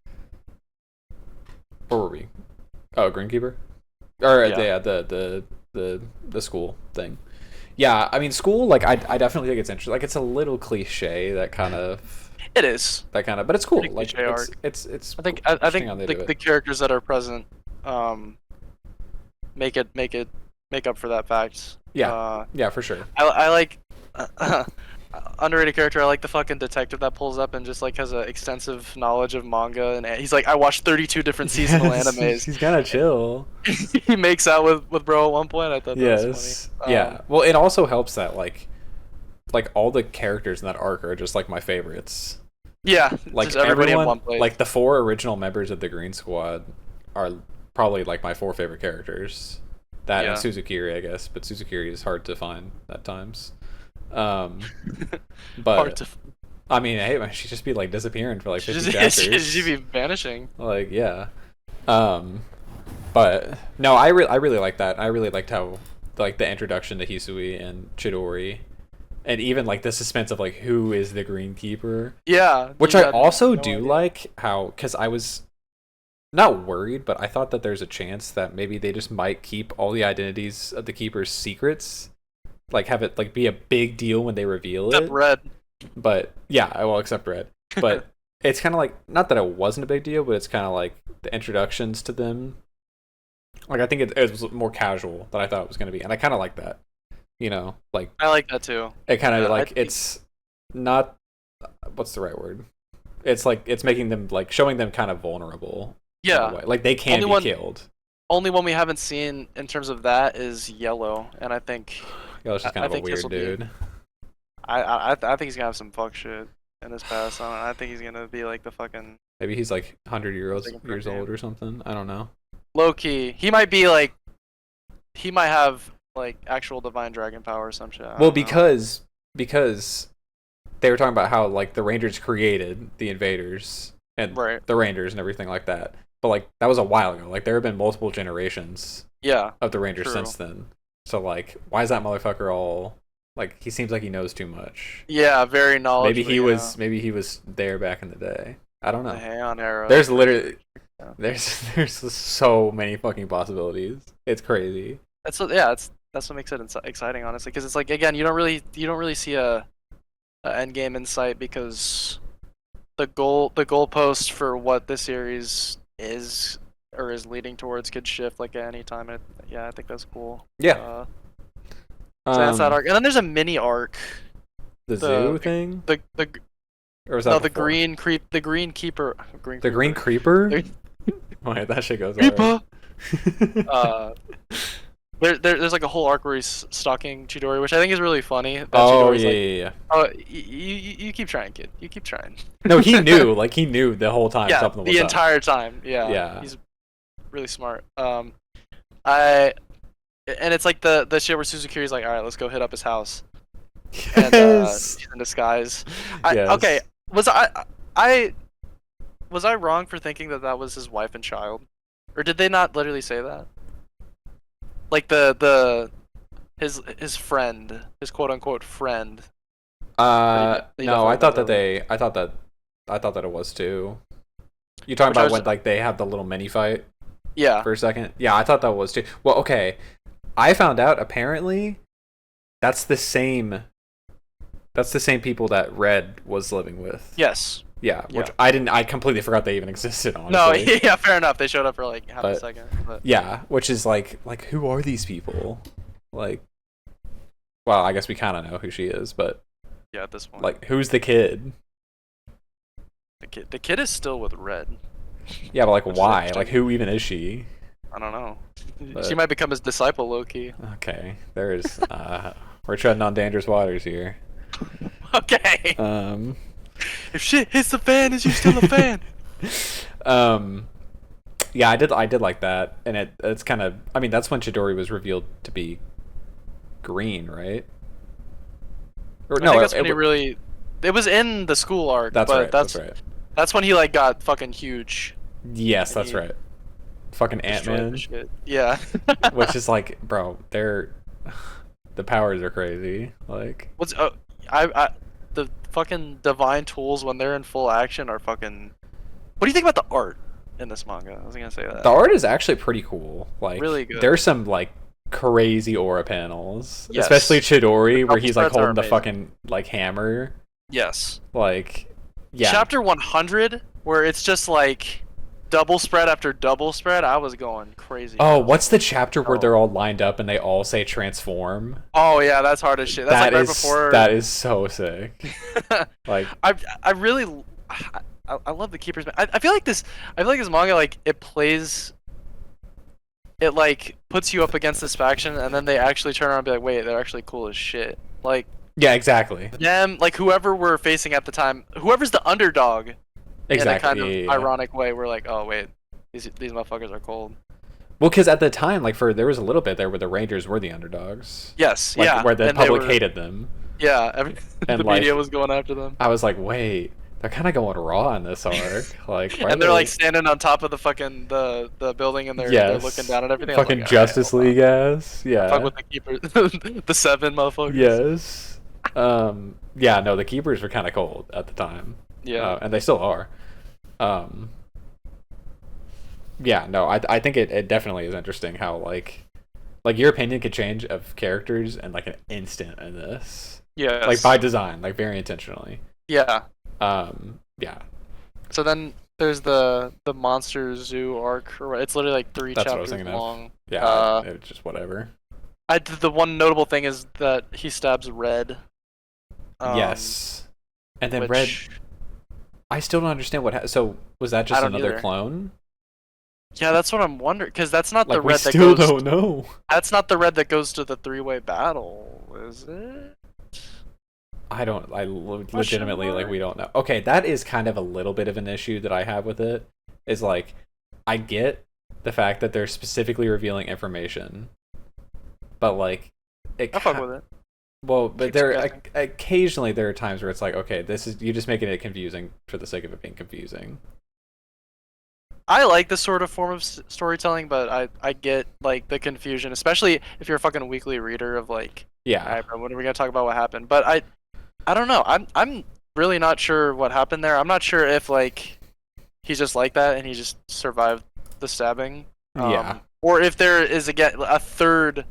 where were we? Oh, Greenkeeper. Or Yeah. the school thing. Yeah, I mean school. Like I definitely think it's interesting. Like it's a little cliche that kind of It is. but it's cool. Pretty Like cliche arc. it's I think interesting how they do it. the characters that are present make up for that fact. Yeah. Yeah, for sure. I like underrated character. I like the fucking detective that pulls up and just like has an extensive knowledge of manga, and he's like, I watched 32 different seasonal animes. He's kind of chill. He makes out with bro at one point. I thought that was funny. Yeah. Well, it also helps that like all the characters in that arc are just like my favorites. Yeah, Like just everybody everyone, in one place. like the 4 original members of the Green Squad are probably like my 4 favorite characters. That and Yeah. Suzukiri, I guess, but Suzukiri is hard to find at times. Hard But to I mean, hey, man, she'd just be like disappearing for like 50 just chapters. she'd be vanishing. Like, yeah. But no, I really like that. I really liked how like the introduction to Hisui and Chidori, and even like the suspense of like who is the Green Keeper. Yeah, Which you I had also no do idea. like how, because I was not worried, but I thought that there's a chance that maybe they just might keep all the identities of the keepers secrets, like have it like be a big deal when they reveal Except it. Red. But yeah, well, except Red. But it's kind of like, not that it wasn't a big deal, but it's kind of like the introductions to them. Like I think it was more casual than I thought it was going to be, and I kind of like that. You know, like I like that too. it kind of Yeah, I like think- it's not, what's the right word? It's like it's making them like showing them kind of vulnerable. in a Yeah. way. Like they can Only be one- killed. Only one we haven't seen in terms of that is Yellow, and I think Yeah, it's just kind I of a think weird this'll be- dude. I think he's gonna have some fuck shit in his past. I think he's gonna be like the fucking Maybe he's like 100 Like a years birthday. old or something. I don't know. low key. He might be like he might have like actual divine dragon power or some shit. I Well, don't know. because they were talking about how like the Rangers created the invaders and Right. the Rangers and everything like that. But like that was a while ago. Like there have been multiple generations Yeah. of the Rangers True. since then. So like, why is that motherfucker all like? He seems like he knows too much. Yeah. Very knowledgeable. Maybe he was there back in the day. I don't The know. Heian era. There's literally Yeah. there's so many fucking possibilities. It's crazy. That's what makes it exciting, honestly, because it's like again, you don't really see a end game in sight because the goalpost for what the series is or is leading towards could shift like at any time. Yeah, I think that's cool. Yeah. So that's that Um, arc, and then there's a mini arc. the The zoo thing, the or was that no the before? green keeper The Green Creeper? The- Wait, that shit goes Creeper. alright. There's like a whole arc where he's stalking Chidori, which I think is really funny. That Oh Chidori's yeah, like, yeah, yeah. oh, you keep trying, kid. You keep trying. No, he knew. Like he knew the whole time Yeah, something was the up. entire time. Yeah. Yeah. He's really smart. I and it's like the shit where Suzukiri's like, all right, let's go hit up his house, and Yes. he's in disguise. Yes. Okay, I was I wrong for thinking that that was his wife and child, or did they not literally say that? Like his friend, his quote unquote friend. He No, I definitely thought knows that I thought that it was too. You talking Which I about was- when like they have the little mini fight Yeah. for a second? Yeah, I thought that was too. Well, okay. I found out apparently that's the same people that Red was living with. Yes. Yeah, which Yeah. I completely forgot they even existed, No. honestly. Yeah. Fair enough. They showed up for like half a But- second. But Yeah, which is like who are these people? Like, well, I guess we kind of know who she is, but yeah, at this point, like, who's the kid? the kid is still with Red. Yeah, but like, Which is why? interesting. Like, who even is she? I don't know. But- She might become his disciple, low key. Okay, there's we're treading on dangerous waters here. Okay. Um, If shit hits the fan, is you still a fan? yeah, I did like that, and it's kind of, I mean, that's when Chidori was revealed to be green, right? Or I think that's it, when he really. It was in the school arc, that's but right. That's right. that's when he like got fucking huge. Yes, and that's he right. Fucking destroyed the Ant-Man, shit. Yeah. which is like, bro, the powers are crazy. Like, What's the fucking divine tools when they're in full action are fucking. What do you think about the art in this manga? I was gonna say that. the art is actually pretty cool. Like, Really good. There's some like crazy aura panels, Yes. especially Chidori, The where he's like spreads are holding the amazing. fucking like hammer. Yes. Like, yeah, Chapter 100, where it's just like double spread after double spread. I was going crazy. Oh, what's the chapter where Oh. they're all lined up and they all say transform? Oh yeah, that's hard as shit. That's That like right is before. that is so sick. Like, I really I love the Keepers. I feel like this manga like it like puts you up against this faction and then they actually turn around and be like, wait, they're actually cool as shit. Like yeah, exactly, them, like whoever we're facing at the time, whoever's the underdog in a exactly. kind of yeah, yeah. ironic way, we're like, oh wait, these motherfuckers are cold. Well, because at the time, like there was a little bit there where the Rangers were the underdogs. Yes, Like, yeah. where the and they public were- hated them. Yeah, And, the like, media was going after them. I was like, wait, they're kind of going raw in this arc. Like, why And are they're they- like standing on top of the fucking the building and they're yes, looking down at everything. I was fucking like, alright, Justice hold on. League ass. Yeah. Fuck with the keeper, the seven motherfuckers. Yes. Yeah, no, the keepers were kind of cold at the time. Yeah. And they still are. Yeah, no, I think it definitely is interesting how like your opinion could change of characters in like an instant in this. Yeah. Like by design, like very intentionally. Yeah. Yeah. So then there's the Monster Zoo arc. Or it's literally like 3 That's what I was chapters thinking of. long. Yeah, it's just whatever. The one notable thing is that he stabs Red. Yes. And then which, Red, I still don't understand what so was that I just don't another either. clone? Yeah, that's what I'm wondering. Because that's not Like the we Red that still goes. don't know. That's not the Red that goes to the 3-way battle, is it? Legitimately, like, mark? we don't know. Okay, that is kind of a little bit of an issue that I have with it. Is like, I get the fact that they're specifically revealing information but like I fuck with it. well, but Keeps guessing. occasionally there are times where it's like, okay, this is you're just making it confusing for the sake of it being confusing. I like this sort of form of storytelling, but I get like the confusion, especially if you're a fucking weekly reader of like, all Yeah, right, bro, when are we gonna talk about what happened? But I don't know. I'm really not sure what happened there. I'm not sure if like he's just like that and he just survived the stabbing, yeah. or if there is again a third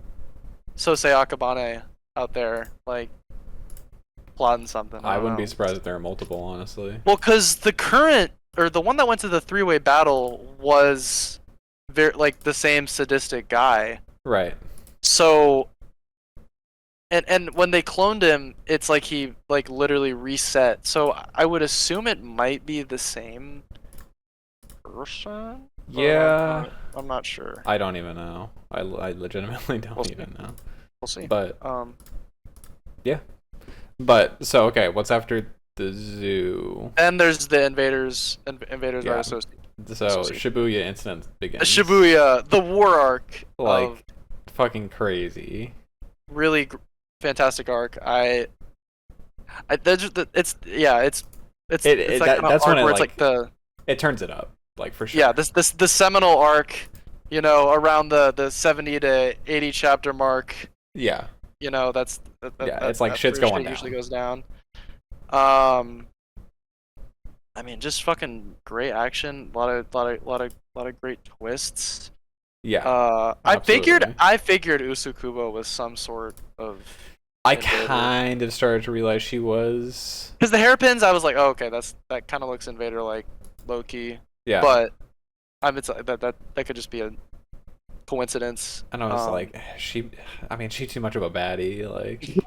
Sosei Akabane out there like plotting something. I I don't wouldn't be know. surprised if there are multiple, honestly. Well, because the current or the one that went to the three-way battle was very like the same sadistic guy. Right. So and when they cloned him, it's like he like literally reset. So I would assume it might be the same person. But Yeah. I'm not sure. I don't even know. I legitimately don't We'll see. even know. We'll see. But Um, yeah. But so okay, what's after the zoo? and there's the invaders Yeah. are So associated. Shibuya incident begins. Shibuya, the war arc, Like of fucking crazy. really fantastic arc. It's yeah, it's It that that, kind of that's arc when it where it's like like the it turns it up, like for sure. yeah this the seminal arc, you know, around the 70 to 80 chapter mark. Yeah. You know, Yeah, it's like that's shit's where going shit usually down. goes down. Um, I mean, just fucking great action. A lot of great twists. Yeah, I absolutely. figured Usukubo was some sort of I invader. kind of started to realize she was. Because the hairpins, I was like, oh, okay, that kind of looks invader like, low key. Yeah. But it's that could just be a coincidence. And I was like, I mean, she's too much of a baddie. Like,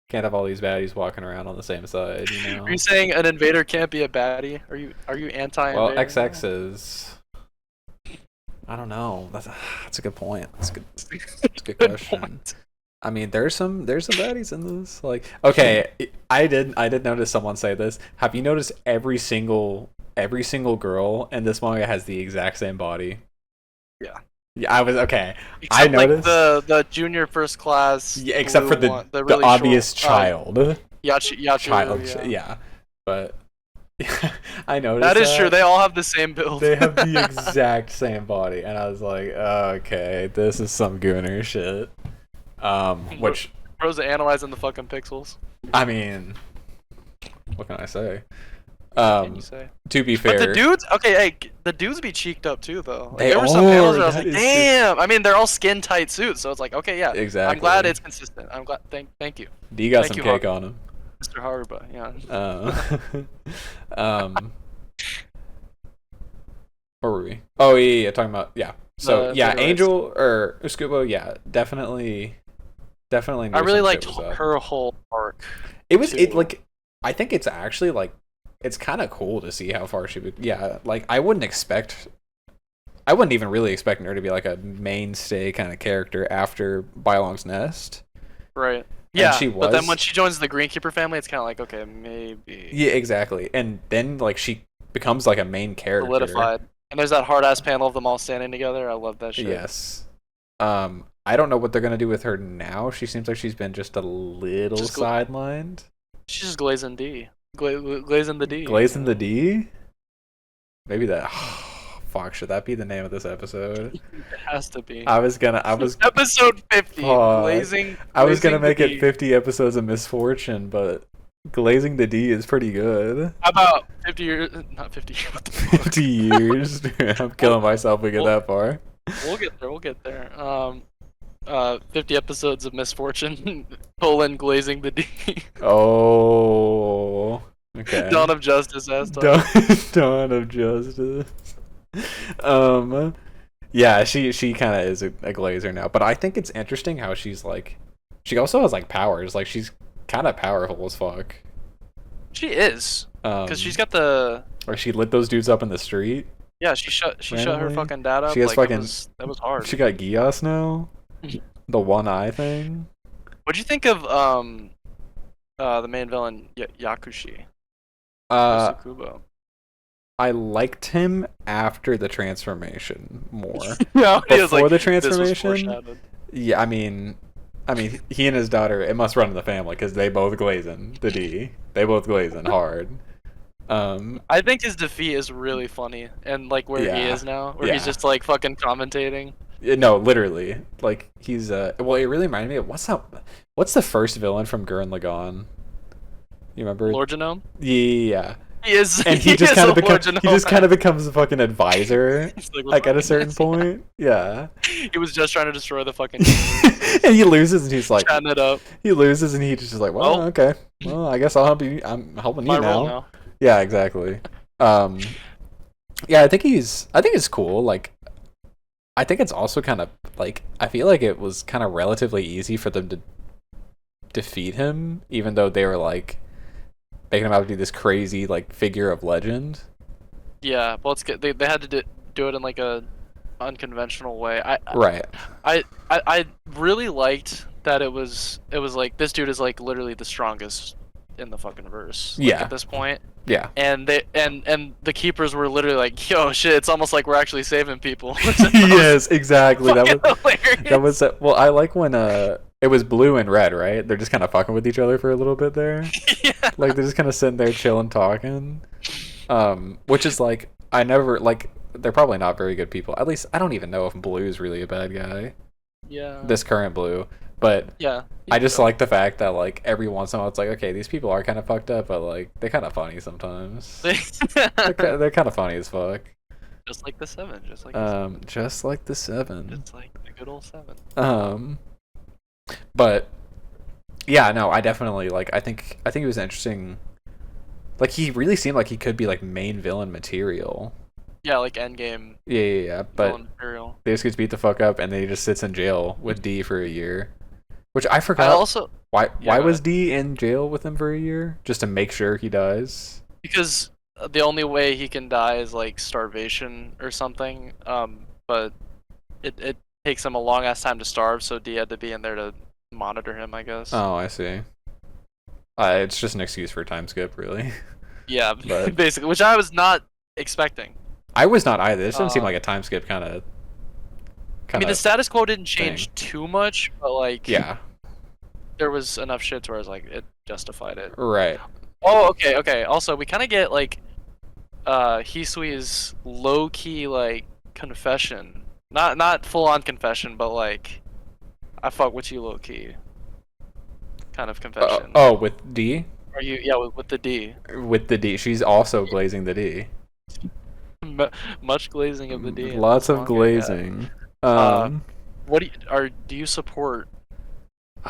can't have all these baddies walking around on the same side, you know? Are you saying an invader can't be a baddie? Are you Well, anti-invader? XX is. I don't know. That's a good point. That's a good Good question. point. I mean, there's some baddies in this. Like, okay, I did notice someone say this. Have you noticed every single girl in this manga has the exact same body? Yeah. Yeah, I was okay. Except I noticed. like the junior first class. Yeah, except for blue one, the really obvious short, child. Yachi, Child, yeah. yeah. But I noticed That is true. They all have the same build. they have the exact same body, and I was like, okay, this is some gooner shit. Which Bro's analyzing the fucking pixels. I mean, what can I say? What can you say? To be fair, But the dudes, okay, hey, the dudes be cheeked up too, though. Like, They there were some panels where I was that like, is damn. I mean, they're all skin tight suits, so it's like, okay, yeah. Exactly. I'm glad it's consistent. I'm glad. Thank you, D got Thank some you, cake Haru. on him. Mr. Haruba. Yeah. Where were we? Oh yeah, talking about yeah. So The yeah, Figure Eights. Angel or Uskubo, yeah, definitely. Knew I really some liked shit was up. her whole arc. It too. like I think it's actually like it's kind of cool to see how far she would. Yeah, like I wouldn't even really expect her to be like a mainstay kind of character after Bylong's Nest. Right. And Yeah, she but then was- when she joins the Greenkeeper family, it's kind of like, okay, maybe Yeah, exactly. And then like she becomes like a main character. solidified. And there's that hard ass panel of them all standing together. I love that shit. Yes. I don't know what they're gonna do with her now. She seems like she's been just a little Just sidelined. She's just glazing D. Glazing the D. Glazing the D? Maybe that. Fuck, should that be the name of this episode? It has to be. I was Episode 50. Fuck. Glazing. I was gonna Glazing the make D. it 50 episodes of misfortune, but glazing the D is pretty good. How about 50 years? Not 50 years. What the fuck? 50 years. I'm killing myself if we get that far. We'll get there. We'll get there. 50 episodes of misfortune. Glazing the D. Oh. Okay. Dawn of Justice has Dawn of Justice. Yeah, she kind of is a glazer now, but I think it's interesting how she's like, she also has like powers. Like she's kind of powerful as fuck. She is, because she's got the. Or she lit those dudes up in the street. Yeah, she shut her randomly. fucking dad up. She has like, fucking. that was hard. She got Gios now. The one eye thing. What'd you think of the main villain Yakushi? Tsukubo. I liked him after the transformation more. Yeah, he was Before like, the "This was transformation, foreshadowed." yeah, I mean, I mean, he and his daughter, it must run in the family because they both glazing the D. They both glazing hard. I think his defeat is really funny, and like where he Yeah, is now, where he's yeah. just like fucking commentating. No, literally. Like he's well, it really reminded me of what's the first villain from Gurren Lagann? You remember? Lord Genome? Yeah. He is. And He is a Lord he just kind Genome. of becomes a fucking advisor He's like, "We're like at a fucking certain this." point. Yeah. He was just trying to destroy the fucking universe. He's And he loses and he's like chatting it up. he loses and he just is like, well, Well, okay. Well, I guess I'll help you. I'm helping my you role now. now. Yeah, exactly. Um yeah, I think it's cool. Like I think it's also kind of like I feel like it was kind of relatively easy for them to defeat him, even though they were like making him out to be this crazy like figure of legend. Yeah, well, it's good. They had to do it in like a unconventional way. Right. I really liked that it was like this dude is like literally the strongest in the fucking verse. Like, Yeah. at this point. Yeah. And they and the keepers were literally like, "Yo, shit! It's almost like we're actually saving people." Yes, exactly. Hilarious. That was well. I like when it was blue and red, right? They're just kind of fucking with each other for a little bit there. Yeah. Like they're just kind of sitting there chilling, talking. Which is like I never like. They're probably not very good people. At least I don't even know if Blue's really a bad guy. Yeah. This current Blue, but Yeah. I just like the fact that like every once in a while it's like okay, these people are kind of fucked up, but like they're kind of funny sometimes. They're kind of funny as fuck. Just like the seven. Just like Just like the seven. just like the good old seven. But yeah, no, I definitely like. I think it was interesting. Like he really seemed like he could be like main villain material. Yeah, like Endgame. Yeah. But Villain material. they just gets beat the fuck up, and then he just sits in jail with D for a year. Which I I forgot. also Why Yeah, go was ahead. D in jail with him for a year? Just to make sure he dies. Because the only way he can die is like starvation or something. But it takes him a long ass time to starve, so D had to be in there to monitor him, I guess. Oh, I see. It's just an excuse for a time skip, really. Yeah, but- basically, which I was not expecting. I was not either. This doesn't seem Uh, like a time skip kind of. I mean, the status quo didn't change thing. too much, but like, Yeah. there was enough shit to where I was like, it justified it. Right. Oh, okay. Also, we kind of get like, Hisui's low key like confession, not full on confession, but like, I fuck with you low key, kind of confession. Oh, with D. Are you? Yeah, with the D. With the D. She's also glazing the D. Much glazing of the D. in Lots this of manga, yeah. glazing. What do you support?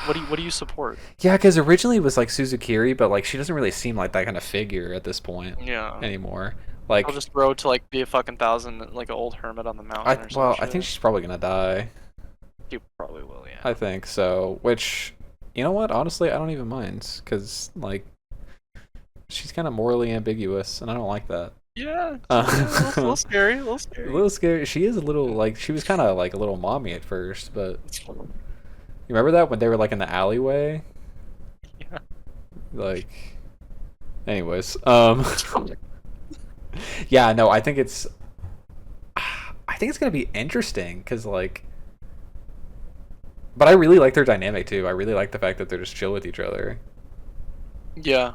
What do you support? Yeah, because originally it was like Suzukiri, but like she doesn't really seem like that kind of figure at this point Yeah. anymore. Like, I'll just road to like be a fucking thousand, like an old hermit on the mountain or some well, shit. I think she's probably gonna die. You probably will, yeah. I think so. Which, you know what? Honestly, I don't even mind because like she's kind of morally ambiguous, and I don't like that. Yeah, Uh, a little scary, A little scary. She is a little like she was kind of like a little mommy at first, but you remember that when they were like in the alleyway? Yeah. Like, anyways, yeah, no, I think it's gonna be interesting because like, but I really like their dynamic too. I really like the fact that they're just chill with each other. Yeah.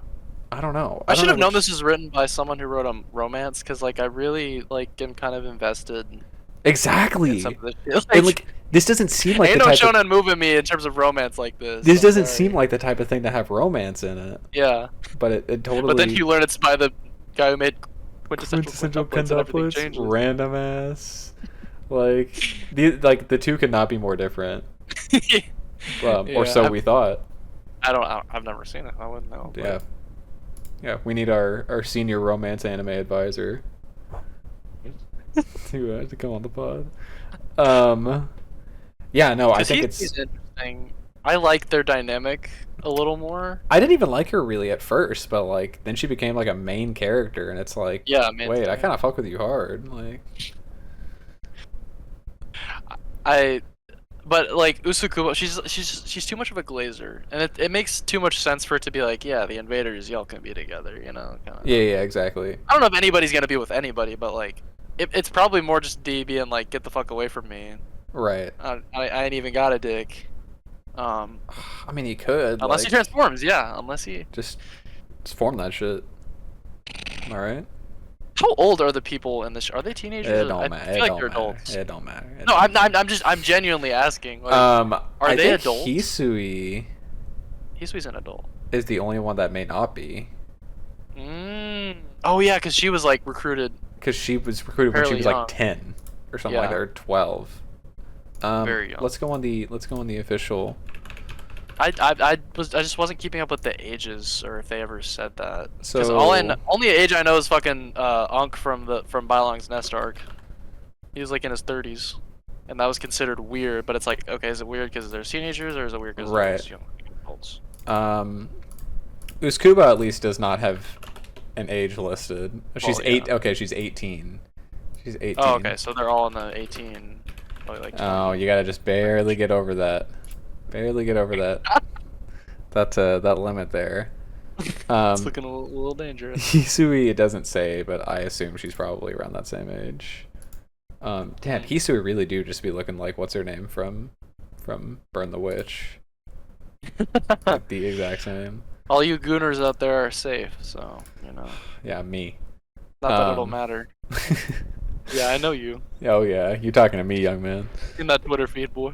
I don't know. I don't should know have known which- this was written by someone who wrote a romance, because like I really like am kind of invested in Exactly. some of this shit. And like, this doesn't seem like ain't the no type. shonen moving me in terms of romance like this. This I'm doesn't sorry. seem like the type of thing to have romance in it, Yeah, but it totally. but then you learn it's by the guy who made quintessential quintuplets and everything quintuplets, changes. random ass. Like the two could not be more different. Or Yeah, so we thought. I've never seen it. I wouldn't know. but- Yeah. Yeah, we need our senior romance anime advisor to come on the pod. Yeah, no, I 'Cause think he's it's. interesting. I like their dynamic a little more. I didn't even like her really at first, but like then she became like a main character, and it's like, Yeah, man. wait, I kind of fuck with you hard, like. But like Usukuma, she's too much of a glazer, and it makes too much sense for it to be like, yeah, the invaders, y'all can be together, you know. Kinda. Yeah, exactly. I don't know if anybody's gonna be with anybody, but like, it's probably more just D being like, get the fuck away from me. Right. I ain't even got a dick. I mean, he could Unless he like transforms, yeah. Unless he. just form that shit. All right. How old are the people in this show? Are they teenagers? It don't I matter. feel It like don't they're matter. adults. It don't matter. It No, don't matter. I'm genuinely asking. Like, are I they think adults? Hisui Hisui's an adult. is the only one that may not be, Oh yeah, because she was like recruited because she was recruited when she fairly was young. like 10 or something like Yeah. that, or 12. Very young. Let's go on the official. I just wasn't keeping up with the ages or if they ever said that. Because So only age I know is fucking Ankh from Bylong's Nest arc. He was like in his 30s, and that was considered weird. But it's like, okay, is it weird because they're teenagers or is it weird because Right. they're young adults? Uskuba at least does not have an age listed. She's Oh, yeah. 8. Okay, she's 18. She's 18. Oh, okay, so they're all in the 18. Probably like 20. Oh, you gotta just barely get over that. Barely get over that. that limit there. It's looking a little dangerous. Hisui, it doesn't say, but I assume she's probably around that same age. Damn, Hisui really do just be looking like what's her name from Burn the Witch. Like the exact same. All you gooners out there are safe, so you know. Yeah, me. Not that it'll matter. Yeah, I know you. Oh yeah, you talking to me, young man. In that Twitter feed, boy.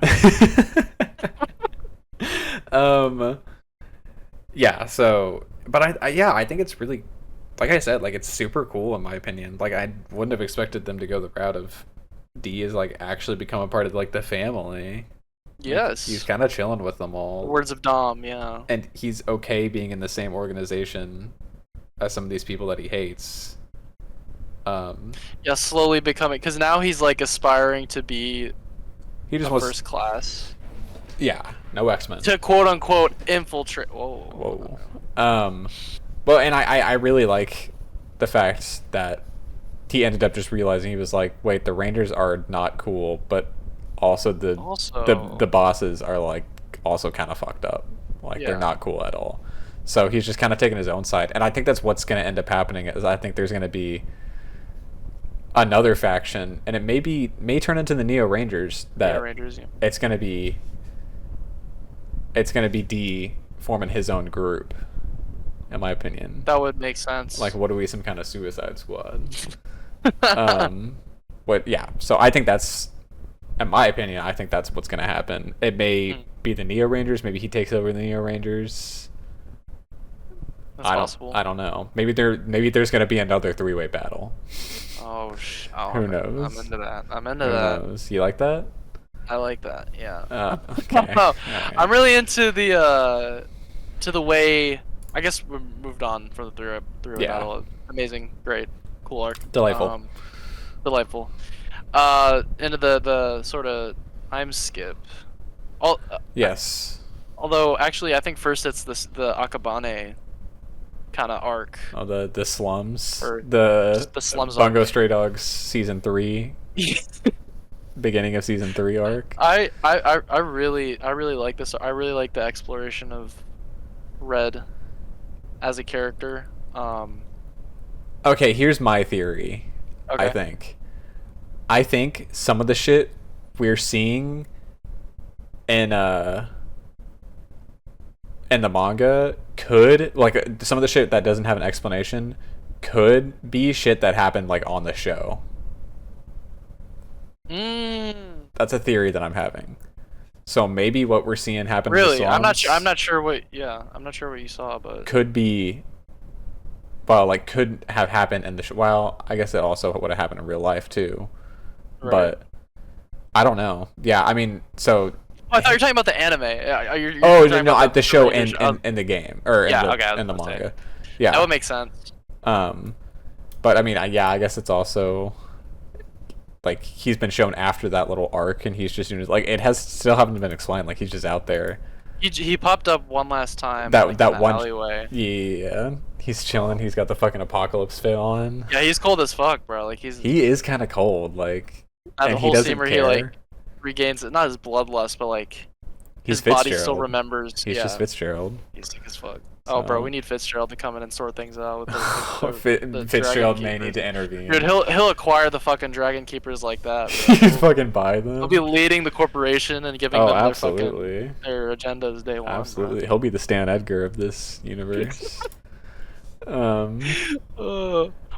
Yeah, so but I think it's really, like I said, like it's super cool in my opinion. Like I wouldn't have expected them to go the route of D is like actually become a part of like the family. Yes. He's kind of chilling with them all. Words of Dom, yeah. And he's okay being in the same organization as some of these people that he hates. Yeah, slowly becoming, because now he's like aspiring to be He just a wants, first class. yeah, no X-Men. To quote unquote infiltrate. Whoa. Well, and I really like the fact that he ended up just realizing he was like, wait, the Rangers are not cool, but also the bosses are like also kind of fucked up. Like they're not cool at all. So he's just kind of taking his own side, and I think that's what's going to end up happening. Is I think there's going to be another faction, and it may turn into the Neo Rangers. That Neo Rangers, yeah. it's going to be D forming his own group. In my opinion, That would make sense. like, what are we, some kind of Suicide Squad? But yeah, so I think that's, in my opinion, I think that's what's gonna happen. It may be the Neo Rangers. Maybe he takes over the Neo Rangers. That's possible. I don't know. Maybe there's gonna be another three-way battle. Oh, Who knows? I'm into that. I'm into Who that. knows? You like that? I like that. Yeah. Okay. No, All I'm right. really into the way. I guess we moved on from the three-way Yeah. battle. Amazing, great, cool arc. Delightful. Delightful. Into the sort of time skip. Yes. Although actually, I think first it's the Akabane kind of arc. Oh, the slums. Or The the slums Bungo arc. Stray Dogs season 3. Beginning of season 3 arc. I really like this. I really like the exploration of Red as a character. Okay, here's my theory. Okay. I think some of the shit we're seeing in the manga could, like, some of the shit that doesn't have an explanation could be shit that happened like on the show. That's a theory that I'm having. So maybe what we're seeing happen in the Really, I'm not slums sure. I'm not sure what. Yeah, I'm not sure what you saw, but could be, well, like, could have happened in the show. Well, I guess it also would have happened in real life too. right. But I don't know. Yeah, I mean, so. Oh, I thought you were talking about the anime. You're Oh, talking no, about the show Rangers. in the game, or Yeah, in the, okay, I was in the gonna say. manga. Yeah. That would make sense. But I mean, yeah, I guess it's also like he's been shown after that little arc, and he's just doing, like, it has still haven't been explained. Like, he's just out there. He popped up one last time. That like, that in the one alleyway. Yeah, he's chilling. He's got the fucking apocalypse fit on. Yeah, he's cold as fuck, bro. Like he is kind of cold. Like, the and whole he doesn't scene where care. he like regains it, not his bloodlust, but like He's his body still Fitzgerald. remembers. He's yeah, just Fitzgerald. he's sick as fuck. Oh, bro, we So need Fitzgerald to come in and sort things out with the Fitzgerald Dragon may Keepers. need to intervene. Dude, he'll acquire the fucking Dragon Keepers like that, He'd bro. fucking buy He'll them. be leading the corporation and giving Oh, them absolutely. their agendas day one, Absolutely. He'll be the Stan Edgar of this universe. bro.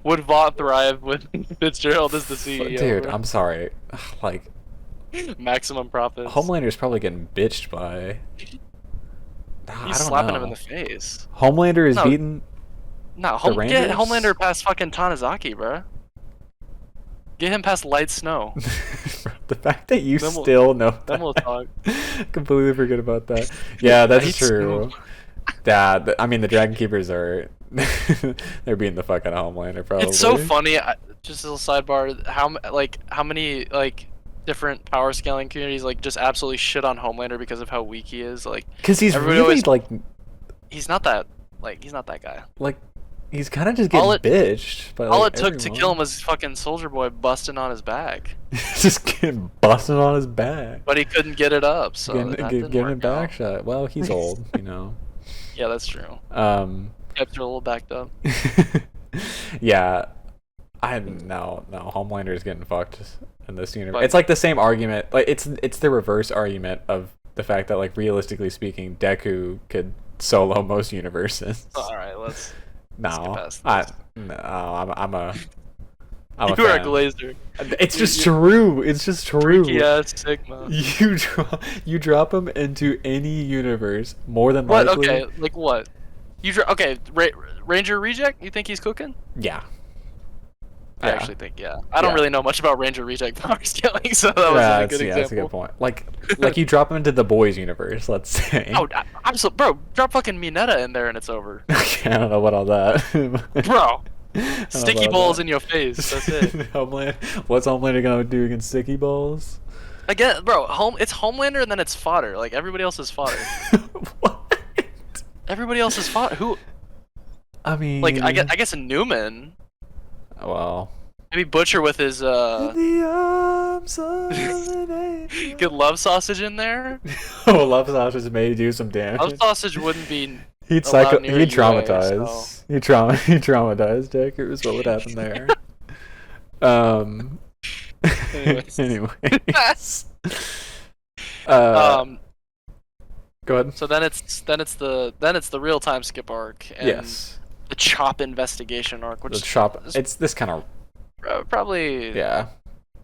Would Vought thrive with Fitzgerald as the CEO? Dude, bro? I'm sorry. Like, Maximum profits. Homelander's probably getting bitched by. I He's don't slapping know. him in the face. Homelander is No. beaten. No, The get Rangers? Homelander past fucking Tanizaki, bro. Get him past Light Snow. The fact that you Then we'll- still know Then we'll that. talk. Completely forget about that. Yeah, that's Light true. Snow. Yeah, I mean the Dragon Keepers are they're beating the fuck out of Homelander probably. It's so funny. Just a little sidebar. How many different power scaling communities just absolutely shit on Homelander because of how weak he is. Because he's everybody really always- he's not that guy. he's kind of just getting All it- bitched. By, All it took to everyone. kill him was fucking Soldier Boy busting on his back, Just getting busted on his back. but he couldn't get it up. So that didn't Getting a work back out. shot. Well, he's old, you know. Yeah, that's true. Kept her a little backed up. Yeah, no, Homelander is getting fucked in this universe. But- It's like the same argument. Like it's the reverse argument of the fact that realistically speaking, Deku could solo most universes. All right, let's get No, past I'm a you are a fan. glazer. It's just true. It's just true. Yeah, Sigma. You drop him into any universe, more than What? likely. Okay, like what? Okay, Ranger Reject? You think he's cooking? Yeah. I Yeah. actually think I don't Yeah. really know much about Ranger Reject power scaling, so that was Yeah, a good example. that's a good point. Like you drop him into the boys universe, let's say. Oh, absolutely, bro! Drop fucking Mineta in there and it's over, Okay, I don't know about all that. bro. I don't know Sticky about balls that. in your face. That's it. What's Homelander gonna do against sticky balls? Again, bro. It's Homelander and then it's fodder. Like everybody else is fodder. What? Everybody else is fodder. Who? I mean, I guess Newman. Well, Maybe Butcher with his in the arms of an angel. get Love Sausage in there. Oh, Love Sausage may do some damage. Love Sausage wouldn't be. He'd allowed near he'd you anyway, traumatize. so- He traumatized Dick. It was what would happen there. Anyways. Anyways. Go ahead. So then it's the real time skip arc and Yes. the Chop investigation arc, which The shop. is It's this kind of probably yeah.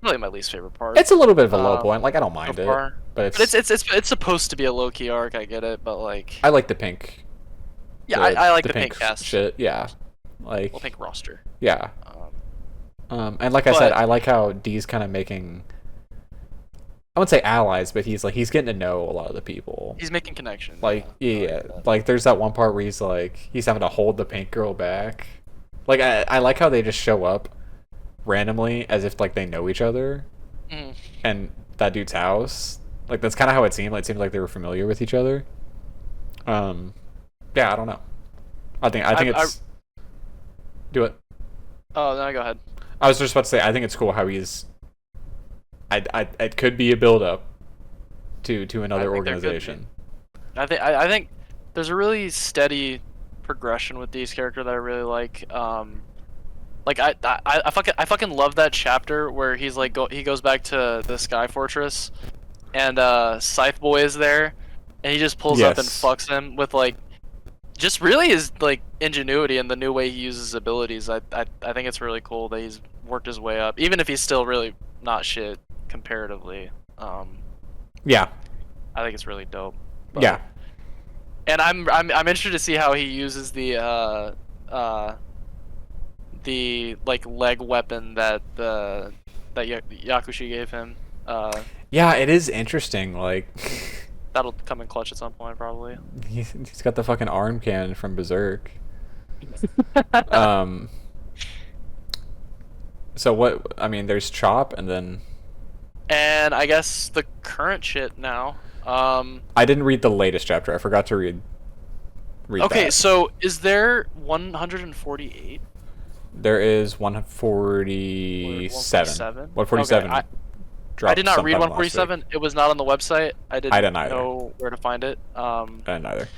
my least favorite part. It's a little bit of a low Um, point. Like I don't so mind it, far. but But it's supposed to be a low key arc. I get it, but I like the pink. yeah, I like the pink pink cast, shit. Yeah. Like well, pink roster. yeah. Um, And like I said, But- I like how D's kind of making. I wouldn't say allies, but he's getting to know a lot of the people. he's making connections. Like I like yeah, that. like there's that one part where he's having to hold the pink girl back. Like I like how they just show up randomly as if they know each other, Mhm. and that dude's house. Like that's kind of how it seemed. It seemed like they were familiar with each other. Yeah, I don't know. I think it's do it. Oh, no, go ahead. I was just about to say I think it's cool how he's. It could be a build up to another think there could be. organization. I think there's a really steady progression with these character that I really like. I fucking love that chapter where he's he goes back to the Sky Fortress, and Scythe Boy is there, and he just pulls up and Yes. fucks him with just really his ingenuity and the new way he uses his abilities. I think it's really cool that he's worked his way up, even if he's still really not shit comparatively. Yeah, I think it's really dope. But- yeah. And I'm interested to see how he uses the leg weapon that Yakushi gave him. Yeah, it is interesting. Like, That'll come in clutch at some point probably. he's got the fucking arm cannon from Berserk. So what? I mean, there's Chop, and then And I guess the current shit now. I didn't read the latest chapter. I forgot to read. Okay, that. so is there 148? There is 147. 147. Okay, I dropped did not read sometime last week. 147. It was not on the website. I didn't I didn't either. know where to find it. I didn't either.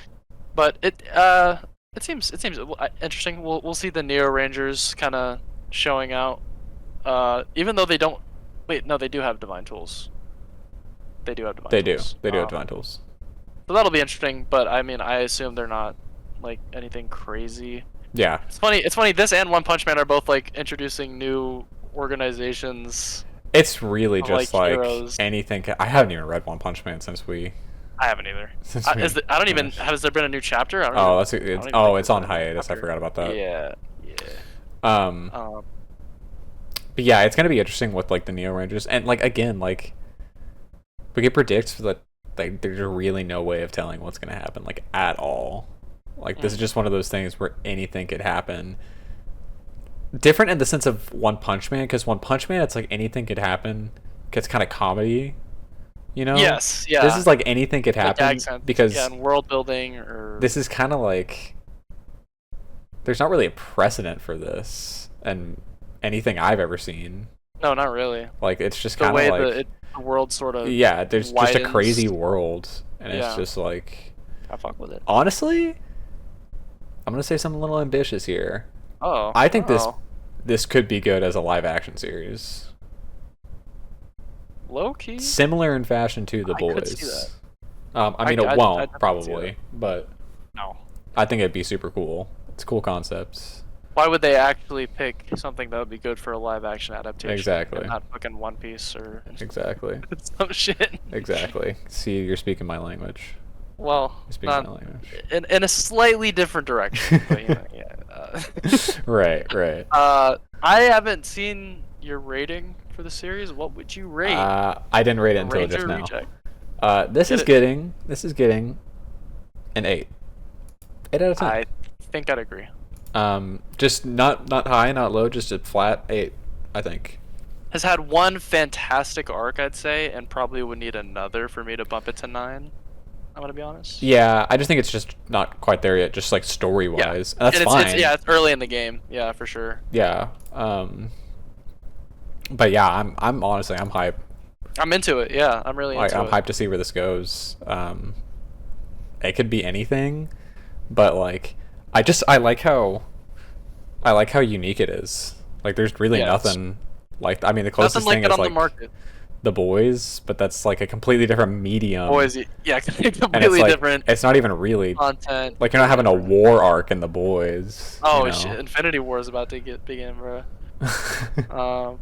But it seems interesting. We'll see the Neo Rangers kind of showing out. Even though they don't. Wait, no, they do have divine tools. They do have divine They do. tools. They do have divine tools. So that'll be interesting. But I mean, I assume they're not like anything crazy. Yeah. It's funny. It's funny. This and One Punch Man are both like introducing new organizations. It's really Of, just like, like heroes. anything. I haven't even read One Punch Man since I haven't either. since I, we I don't even. finished. Has there been a new chapter? I don't Oh, even, that's I don't it's even oh, think it's there's on been a new hiatus. I chapter. forgot about that. Yeah. Um, Um. but yeah, it's gonna be interesting with like the Neo Rangers, and like again, like we can predict that like there's really no way of telling what's gonna happen, like at all. Like this is just one of those things where anything could happen. Different in the sense of One Punch Man, because One Punch Man, it's like anything could happen. It's kind of comedy, you know. Yes. Yeah. This is like anything could Like happen accents. because Yeah, and world building or. this is kind of like there's not really a precedent for this and anything I've ever seen. No, not really. Like it's just The kind way of like the world sort of. yeah, there's just a widens. crazy world, and it's Yeah. just like I fuck with it. honestly, I'm gonna say something a little ambitious here. Oh. I think oh. this could be good as a live action series, Low key. similar in fashion to The I Boys. could see that. I mean, it I'd won't definitely see probably, that. but No. I think it'd be super cool. It's a cool concepts. Why would they actually pick something that would be good for a live action adaptation? Exactly. And not fucking One Piece or Exactly. some shit. Exactly. See, you're speaking my language. Well, You're speaking not my language. in a slightly different direction. But, you know, yeah. Right. Right. I haven't seen your rating for the series. What would you rate? I didn't rate it until Ranger just now. Reject. This Get is it. getting an 8. 8 out of 10. I think I'd agree. Just not high, not low, just a flat 8, I think. Has had one fantastic arc, I'd say, and probably would need another for me to bump it to 9. I'm gonna be honest. Yeah, I just think it's just not quite there yet, just like story Yeah. wise. That's And fine. it's early in the game. Yeah, for sure. Yeah. But yeah, I'm honestly I'm hyped. I'm into it. Yeah, I'm really Like into I'm it. hyped to see where this goes. It could be anything, but like I like how unique it is. Like there's really Yeah, it's- nothing like I mean the Nothing closest like thing it is on like the market. The Boys, but that's like a completely different medium. Boys, yeah, and it's completely like, different It's not even really content. like you're not having a war arc in The Boys. Oh you know? shit! Infinity War is about to begin, bro. Um,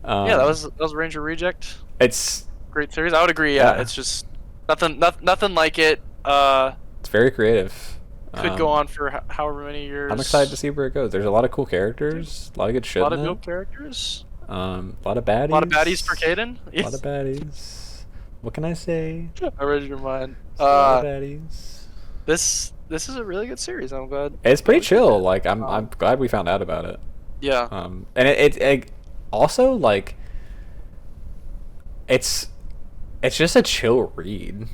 Yeah, that was Ranger Reject. It's Great series. I would agree. Yeah, Yeah. it's just nothing like it. it's very creative. Could go on for however many years. I'm excited to see where it goes. There's a lot of cool characters, a lot of good A shit lot in of it. dope characters. A lot of baddies. A lot of baddies for Caden. A lot of baddies. What can I say? I read your mind. Just a lot of baddies. This is a really good series. I'm glad. It's pretty glad we chill. did. Like I'm glad we found out about it. Yeah. And it also like it's just a chill read.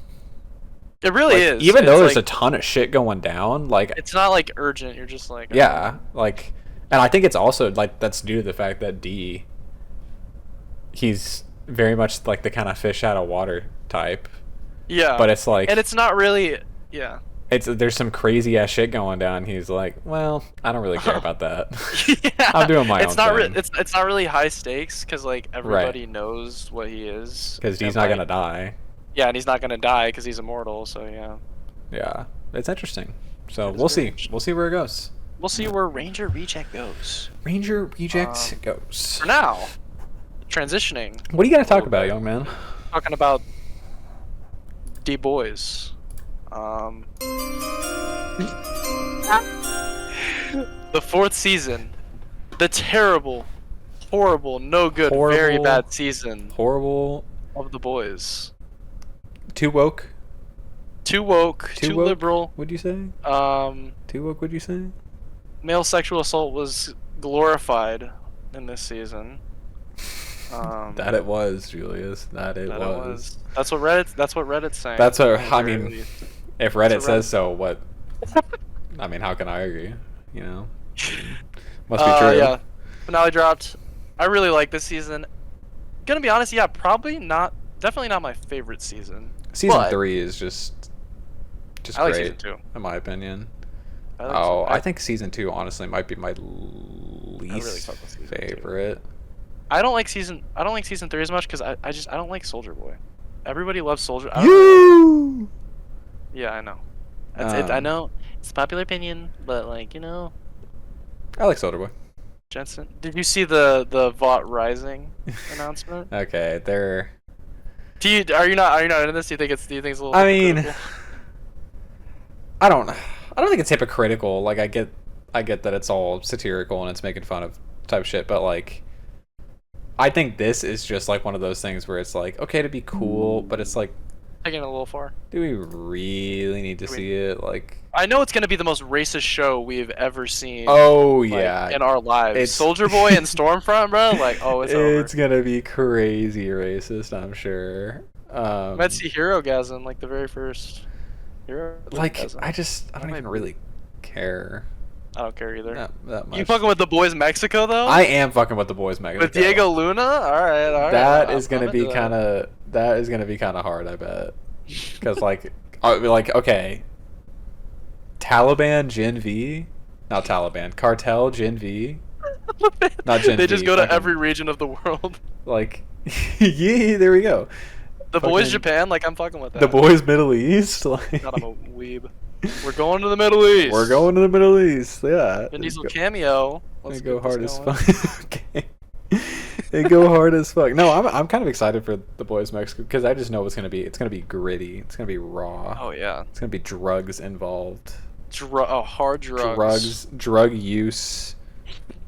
It really Like, is. Even though It's there's like, a ton of shit going down, like it's not like urgent. You're just like yeah, like, and I think it's also like that's due to the fact that D, he's very much like the kind of fish out of water type, yeah. but it's like and it's not really. Yeah. there's some crazy ass shit going down. He's like, well, I don't really care about that. Yeah. I'm doing my it's own not thing. it's not really high stakes because like everybody knows what he is. Because he's and, not like, gonna die. Yeah, and he's not gonna die because he's immortal. So yeah. Yeah, it's interesting. So It is we'll very see. interesting. We'll see where it goes. We'll see where Ranger Reject goes. Ranger Reject goes. For now, transitioning. What do you got to talk little about, bit. young man? Talking about D Boys. The 4th season. The terrible, horrible, no good, very Horrible. bad season Horrible. of The Boys. Too woke. Too woke, too woke, liberal. Would you say? Too woke? Would you say? Male sexual assault was glorified in this season. That it was, Julius. That it was. That's what Reddit's saying. That's what At the I very mean. least. If Reddit That's what says so, what? I mean, how can I argue? You know, must be true. Yeah, finale dropped. I really like this season. Gonna be honest, yeah, probably not. Definitely not my favorite season. Season but 3 is just I like great, season 2. in my opinion. Oh, I think season 2 honestly might be my I really least fuck with season 2. favorite. I don't like season 3 as much because I don't like Soldier Boy. Everybody loves Soldier. I don't really like You. Yeah, I know. That's it. I Um, know it's a popular opinion, but like I like Soldier Boy. Jensen. Did you see the VOT Rising announcement? Okay, they're. Are you not into this? Do you think it's a little I mean, hypocritical? I don't. I don't think it's hypocritical. Like I get that it's all satirical and it's making fun of type shit, but like, I think this is just like one of those things where it's like okay to be cool, but it's like, Taking it a little far. do we really need to I mean, see it? Like, I know it's gonna be the most racist show we've ever seen. oh Like, yeah, in our lives. it's Soldier Boy and Stormfront, bro. Like, oh, it's over. it's gonna be crazy racist, I'm sure. Might see Hero Gasm like the very first Hero Like Gasm. I don't even really care I don't care either. that much. You fucking with the boys Mexico though? I am fucking with the boys, Mexico. With Diego Luna? All right. That is I'm gonna be into that. kind of hard, I bet. Because like okay, Taliban Gen V, not Taliban, Cartel Gen V, not Gen They V. just go to fucking, every region of the world. like, yeah, there we go. The boys Fucking Japan, like I'm fucking with that. the boys Middle East, like. God, I'm a weeb. We're going to the Middle East. We're going to the Middle East. Yeah. Vin Diesel cameo. They Let's go get this hard as going. fuck. Okay. They go hard as fuck. No, I'm kind of excited for the boys Mexico because I just know it's gonna be gritty. It's gonna be raw. Oh yeah. It's gonna be drugs involved. Hard drugs. Drug use,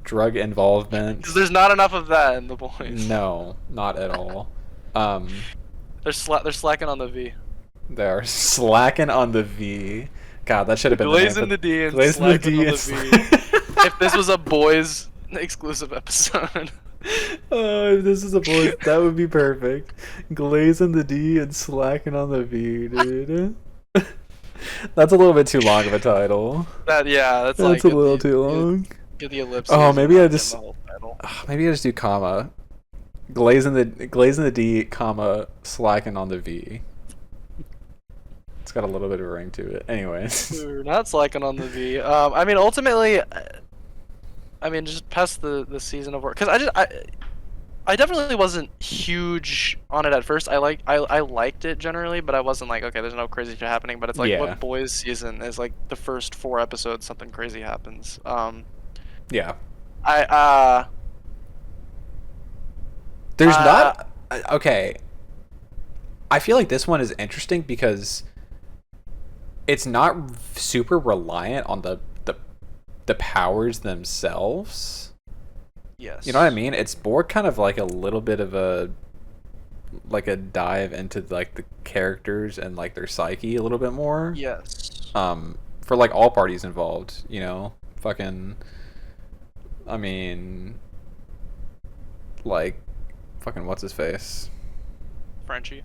drug involvement. Because there's not enough of that in the boys. No, not at all. They're slacking on the V. They are slacking on the V. God, that should have been Glazing the D and Glazing the slacking D on and the V. If this was a boys exclusive episode. Oh, if this is a boy, that would be perfect. Glazing the D and slacking on the V, dude. That's a little bit too long of a title. That's That's like a little too long. Get the ellipses. Oh, and maybe I not just the whole title. maybe I just do comma. Glazing the D, comma, slacking on the V. It's got a little bit of a ring to it. Anyways. We're not slacking on the V. I mean, ultimately, just past the season of work, because I definitely wasn't huge on it at first. I liked it generally, but I wasn't like, okay, there's no crazy shit happening. But it's like, Yeah. what boys season is like the first 4 episodes, something crazy happens. Yeah. There's not okay. I feel like this one is interesting because it's not super reliant on the powers themselves. Yes. You know what I mean? It's more kind of like a little bit of a dive into like the characters and like their psyche a little bit more. Yes. For like all parties involved, you know? Fucking I mean like fucking what's his face? Frenchie.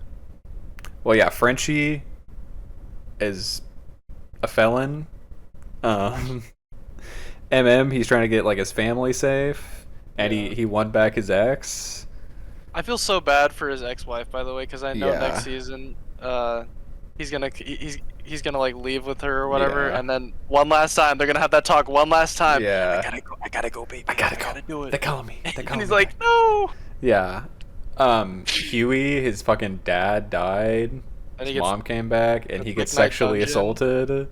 Well, yeah, Frenchie is a felon. He's trying to get like his family safe, and Yeah. he won back his ex. I feel so bad for his ex-wife, by the way, because I know Yeah. next season, he's gonna like leave with her or whatever, Yeah. and then one last time they're gonna have that talk one last time. Yeah. I gotta go, baby. I gotta go. do it. They call me. They call And he's me like, back. no. Yeah. Huey, his fucking dad died. And His he gets, mom came back, and he gets Midnight sexually Dungeon. assaulted.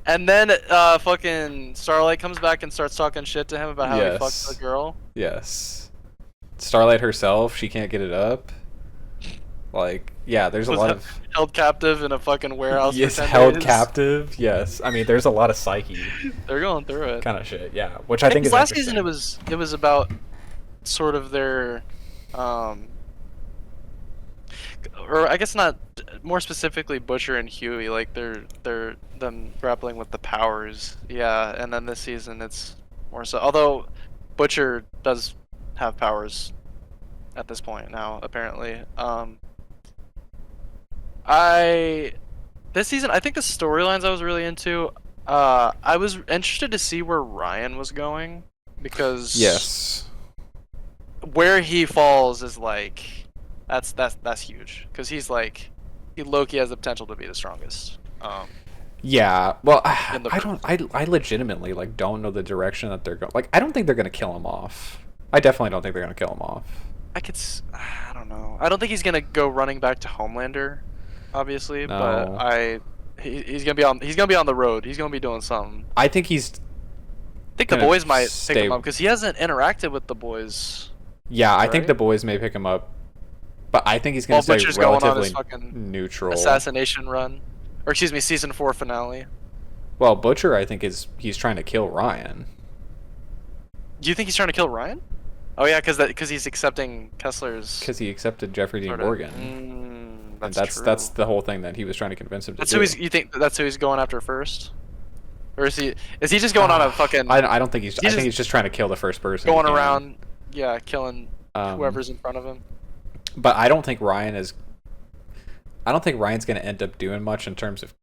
and then fucking Starlight comes back and starts talking shit to him about how he fucked the girl. Yes. Starlight herself, she can't get it up. Like, yeah, there's a Was lot that of held captive in a fucking warehouse. yes, for 10 held days. captive. Yes, I mean, there's a lot of psyche They're going through it. kind of shit. Yeah, which I think is last interesting. season it was about sort of their or I guess not, more specifically Butcher and Huey, like they're them grappling with the powers. Yeah, and then this season it's more so, although Butcher does have powers at this point now apparently. This season, I think the storylines I was really into, I was interested to see where Ryan was going, because Yes. where he falls is like that's huge, because he's like, he low-key has the potential to be the strongest. Yeah, well, in the I don't. I legitimately like don't know the direction that they're going. Like, I don't think they're gonna kill him off. I definitely don't think they're gonna kill him off. I don't know. I don't think he's gonna go running back to Homelander, obviously, but No, he's gonna be on the road. He's gonna be doing something. I think he's I think the gonna boys might pick stay. him up because he hasn't interacted with the boys, Yeah, I think right? the boys may pick him up, but I think he's gonna While stay Butcher's going on his relatively fucking neutral. assassination run, or excuse me, season 4 finale. Well, Butcher, I think he's trying to kill Ryan. Do you think he's trying to kill Ryan? Oh yeah, because he's accepting Kessler's Because he accepted Jeffrey Dean sort of. Morgan, and That's that's true. the whole thing that he was trying to convince him to That's do. who he's. You think that's who he's going after first, or is he? Is he just going on a fucking? I don't think he's. I He's think just he's just trying to kill the first person. going he can. around, yeah, killing Um, whoever's in front of him. but I don't think Ryan is. I don't think Ryan's going to end up doing much in terms of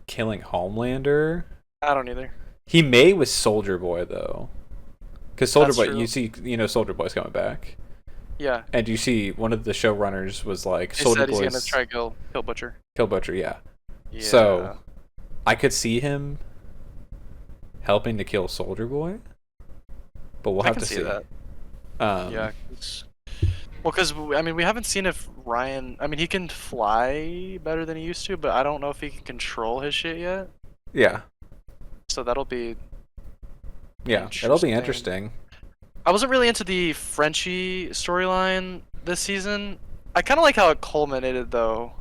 killing Homelander. I don't either. He may with Soldier Boy though, because Soldier That's Boy, true. you see, Soldier Boy's coming back, Yeah, and you see one of the showrunners was like, he Soldier said he's gonna Boy's try to kill Butcher. kill Butcher, yeah. Yeah, So I could see him helping to kill Soldier Boy, but we'll I have can to see see. that. Um, Yeah, well, because I mean, we haven't seen if Ryan. I mean, he can fly better than he used to, but I don't know if he can control his shit yet. yeah, So that'll be yeah, it'll be interesting. I wasn't really into the Frenchie storyline this season. I kind of like how it culminated though.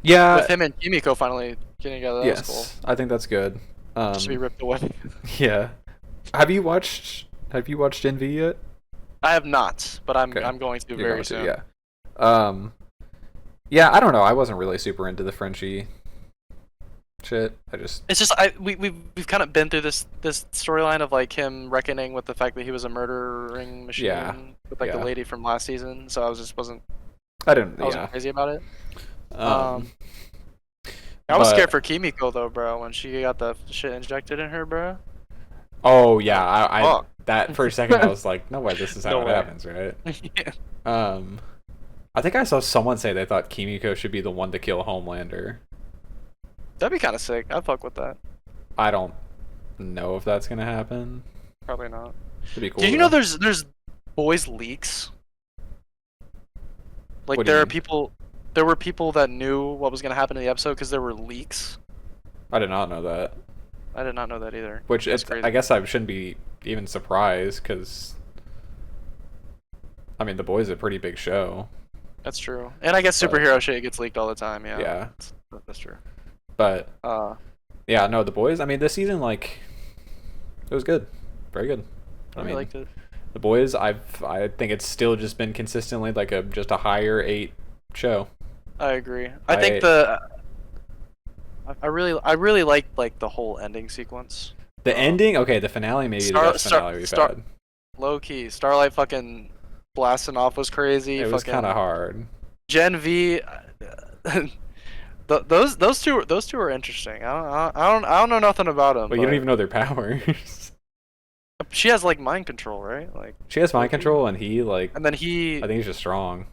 Yeah, With him and Kimiko finally getting together. That was cool. yes, I think that's good. Just to be ripped away. Yeah. Have you watched Envy yet? I have not, but I'm Okay. I'm going to You're very going to, soon. yeah. Yeah, I don't know. I wasn't really super into the Frenchie shit. I just It's just we've kind of been through this storyline of like him reckoning with the fact that he was a murdering machine Yeah. with like the Yeah. lady from last season. So I wasn't I wasn't crazy about it. Um, I was but- scared for Kimiko though, bro, when she got the shit injected in her, bro. Oh yeah, I Fuck. that for a second I was like, no way, this is how No it way. happens, right? Yeah. I think I saw someone say they thought Kimiko should be the one to kill Homelander. That'd be kind of sick. I'd fuck with that. I don't know if that's gonna happen. Probably not. It'd be cool. Did you know though. there's boys leaks? Like What do you mean? there were people that knew what was gonna happen in the episode because there were leaks. I did not know that. I did not know that either. Which That's it's, crazy. I guess I shouldn't be even surprised because I mean The Boys is a pretty big show. That's true. And I guess But- superhero shit gets leaked all the time. Yeah. Yeah. That's true. But Uh, yeah, no, The Boys. I mean, this season like it was good, very good. I really liked it. The Boys. I think it's still just been consistently like just a higher 8 show. I agree. I think I really liked like the whole ending sequence. The ending, okay, the finale maybe the best finale we've had. Low key, Starlight fucking blasting off was crazy. It was fucking kind of hard. Gen V. Those two are interesting. I don't know nothing about them. But you don't even know their powers. She has like mind control, right? Like She has mind control, and he like. and then I think he's just strong.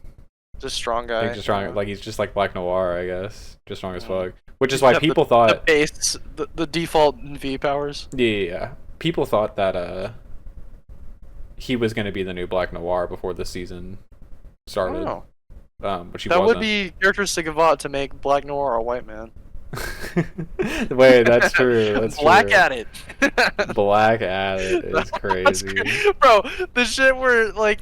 just strong I guy. think just strong. Like he's just like Black Noir, I guess. Just strong as Mm. fuck. Which is why Yeah, people the thought. base, the default V powers. Yeah. People thought that he was gonna be the new Black Noir before the season started. Oh, But she that wasn't. would be characteristic of Vought to make Black Noir a white man. Wait, that's true. That's Black true. at it. Black at it is That's crazy. Bro, the shit where like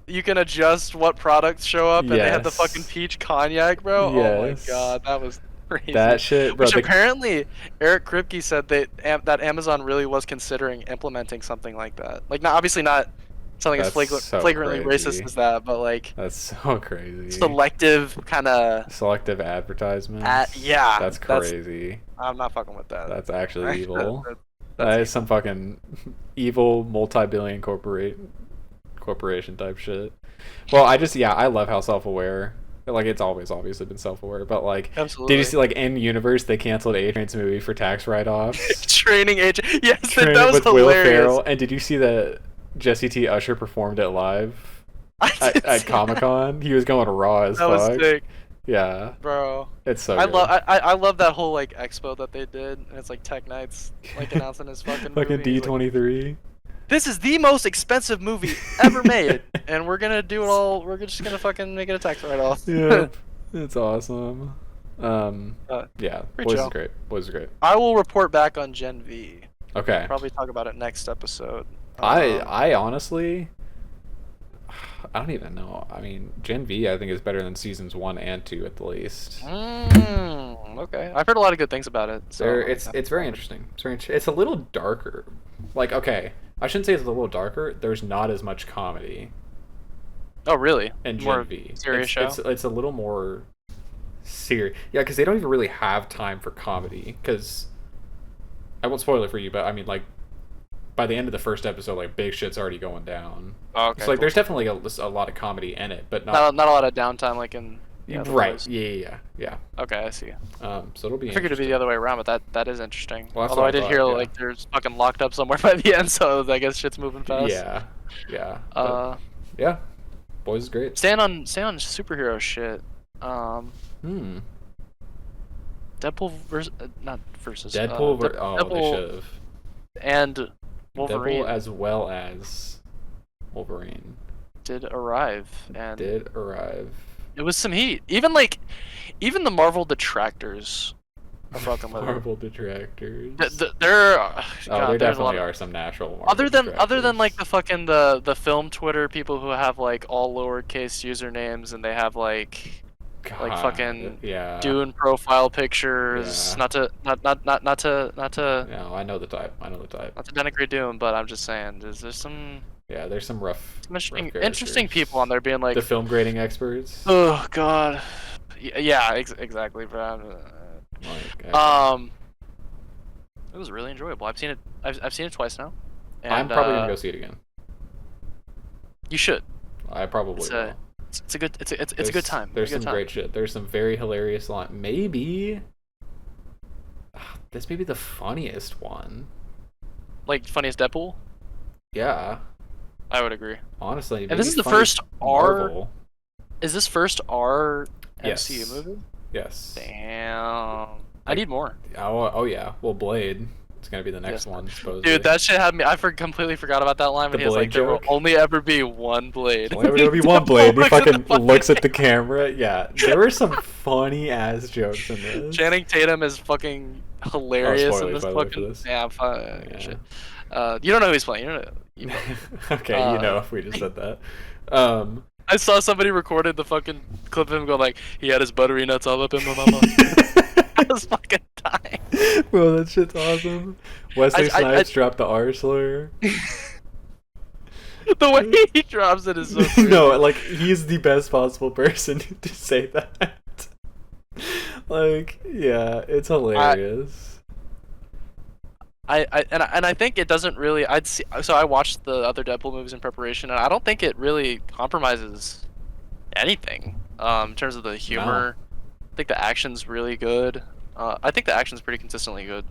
you can adjust what products show up and they had the Yes. fucking peach cognac, bro. Oh my Yes. god, that was crazy. That shit, bro. Which apparently Eric Kripke said that Amazon really was considering implementing something like that. Like not obviously not something as That's so flagrantly crazy. racist as that, but like That's so crazy. selective kind of Selective advertisements. yeah. That's crazy. I'm not fucking with that. That's actually evil. That's That is some fucking evil multi-billion corporation type shit. Well, I love how self-aware. Like it's always obviously been self-aware, but like, Absolutely. did you see like in universe they canceled A-Train's movie for tax write-offs? Training agent. Yes, Training that was with Will hilarious. Ferrell. And did you see that Jesse T. Usher performed it live I did at see Comic Con? He was going raw as that. That was fuck. sick. Yeah, Bro. it's so I good. love I love that whole like expo that they did, and it's like Tech Knight's like announcing his fucking Fucking movie. He's like, D23. this is the most expensive movie ever made, and we're gonna do it all. We're just gonna fucking make it a tax write-off. Yep, it's awesome. Um, yeah, Pretty Boys is chill. great. Boys is great. I will report back on Gen V. Okay. Probably talk about it next episode. I honestly, I don't even know. I mean, Gen V I think is better than seasons 1 and 2 at the least. Okay, I've heard a lot of good things about it. So It's very interesting. It's a little darker. Like, okay, I shouldn't say it's a little darker. There's not as much comedy Oh, really? in Gen More V. serious show? It's a little more serious. Yeah, because they don't even really have time for comedy. Because I won't spoil it for you, but I mean, like, by the end of the first episode, like, big shit's already going down. Oh, okay. So, like, Cool. there's definitely a lot of comedy in it, but not Not a lot of downtime like in the other right. ones. Yeah. Okay, I see. So it'll be. I figured it'd be the other way around, but that is interesting. Well, that's Although what I I did thought, hear yeah. like there's fucking locked up somewhere by the end, so I guess shit's moving fast. Yeah. Yeah. Boys is great. Staying on superhero shit. Deadpool versus not versus Deadpool. They Deadpool should have. and Wolverine Deadpool as well as Wolverine did arrive, and did arrive. it was some heat. Even the Marvel detractors are fucking with it. Marvel detractors. There Definitely are some natural Marvel other than detractors. like the fucking the film Twitter people who have like all lowercase usernames, and they have like God, fucking yeah. Dune profile pictures. Yeah. Not to No, I know the type. Not to denigrate Dune, but I'm just saying there's some Yeah, there's some rough interesting characters. people on there being like The film grading experts. oh god, yeah, exactly, bro. Like, It was really enjoyable. I've seen it twice now. And, I'm probably gonna go see it again. You should. I probably will. It's a good time. There's some great shit. There's some very hilarious line. Maybe this may be the funniest one. Like funniest Deadpool. Yeah, I would agree. honestly. And this is the funniest first R. Marvel. Is this first R Yes. MCU movie? Yes. Damn. I need more. Oh yeah. Well, Blade. It's gonna be the next one, supposedly. Dude, that shit had me. completely forgot about that line. When The he was like, Blade "There will joke? only ever be one Blade." Whenever there'll be one Blade, he Looks at the fucking looks at the camera. Yeah, there were some funny ass jokes in this. Channing Tatum is fucking hilarious in spoilers, this by the way, for fucking. this. Yeah, Yeah. shit. You don't know who he's playing. You know. Okay, you know if we just said that. I saw somebody recorded the fucking clip of him going like, he had his buttery nuts all up in my mama. I was fucking dying. Bro, that shit's awesome. Wesley Snipes dropped the R slur. The way he drops it is so crazy. No, like, he's the best possible person to say that. Like, yeah, it's hilarious. I think it doesn't really. So I watched the other Deadpool movies in preparation, and I don't think it really compromises anything in terms of the humor. I think the action's really good. I think the action's pretty consistently good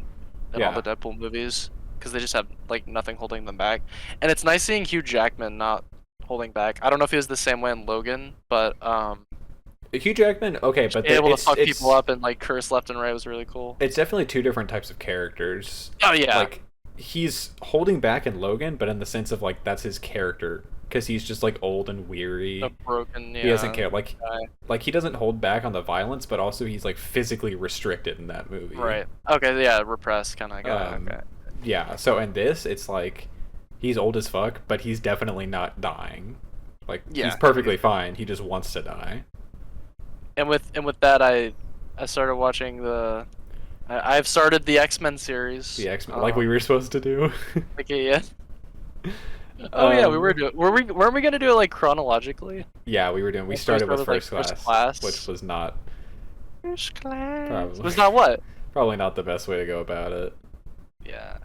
in all the Deadpool movies because they just have like nothing holding them back, and it's nice seeing Hugh Jackman not holding back. I don't know if he was the same way in Logan, but Hugh Jackman, okay, but being able to fuck people up and like curse left and right was really cool. It's definitely two different types of characters. Oh yeah, like he's holding back in Logan, but in the sense of like that's his character because he's just like old and weary. Broken. Yeah. He doesn't care. Like he doesn't hold back on the violence, but also he's like physically restricted in that movie. Right. Okay. Yeah. Repressed kind of guy. Okay. Yeah. So in this, it's like he's old as fuck, but he's definitely not dying. Like he's perfectly fine. He just wants to die. And with that, I started watching I've started the X-Men series. The X-Men, like we were supposed to do. Okay, yeah. Oh yeah, we were doing. Weren't we gonna do it like chronologically? Yeah, we were doing. We started with first class, which was not. First class. Probably. Was not what? Probably not the best way to go about it. Yeah.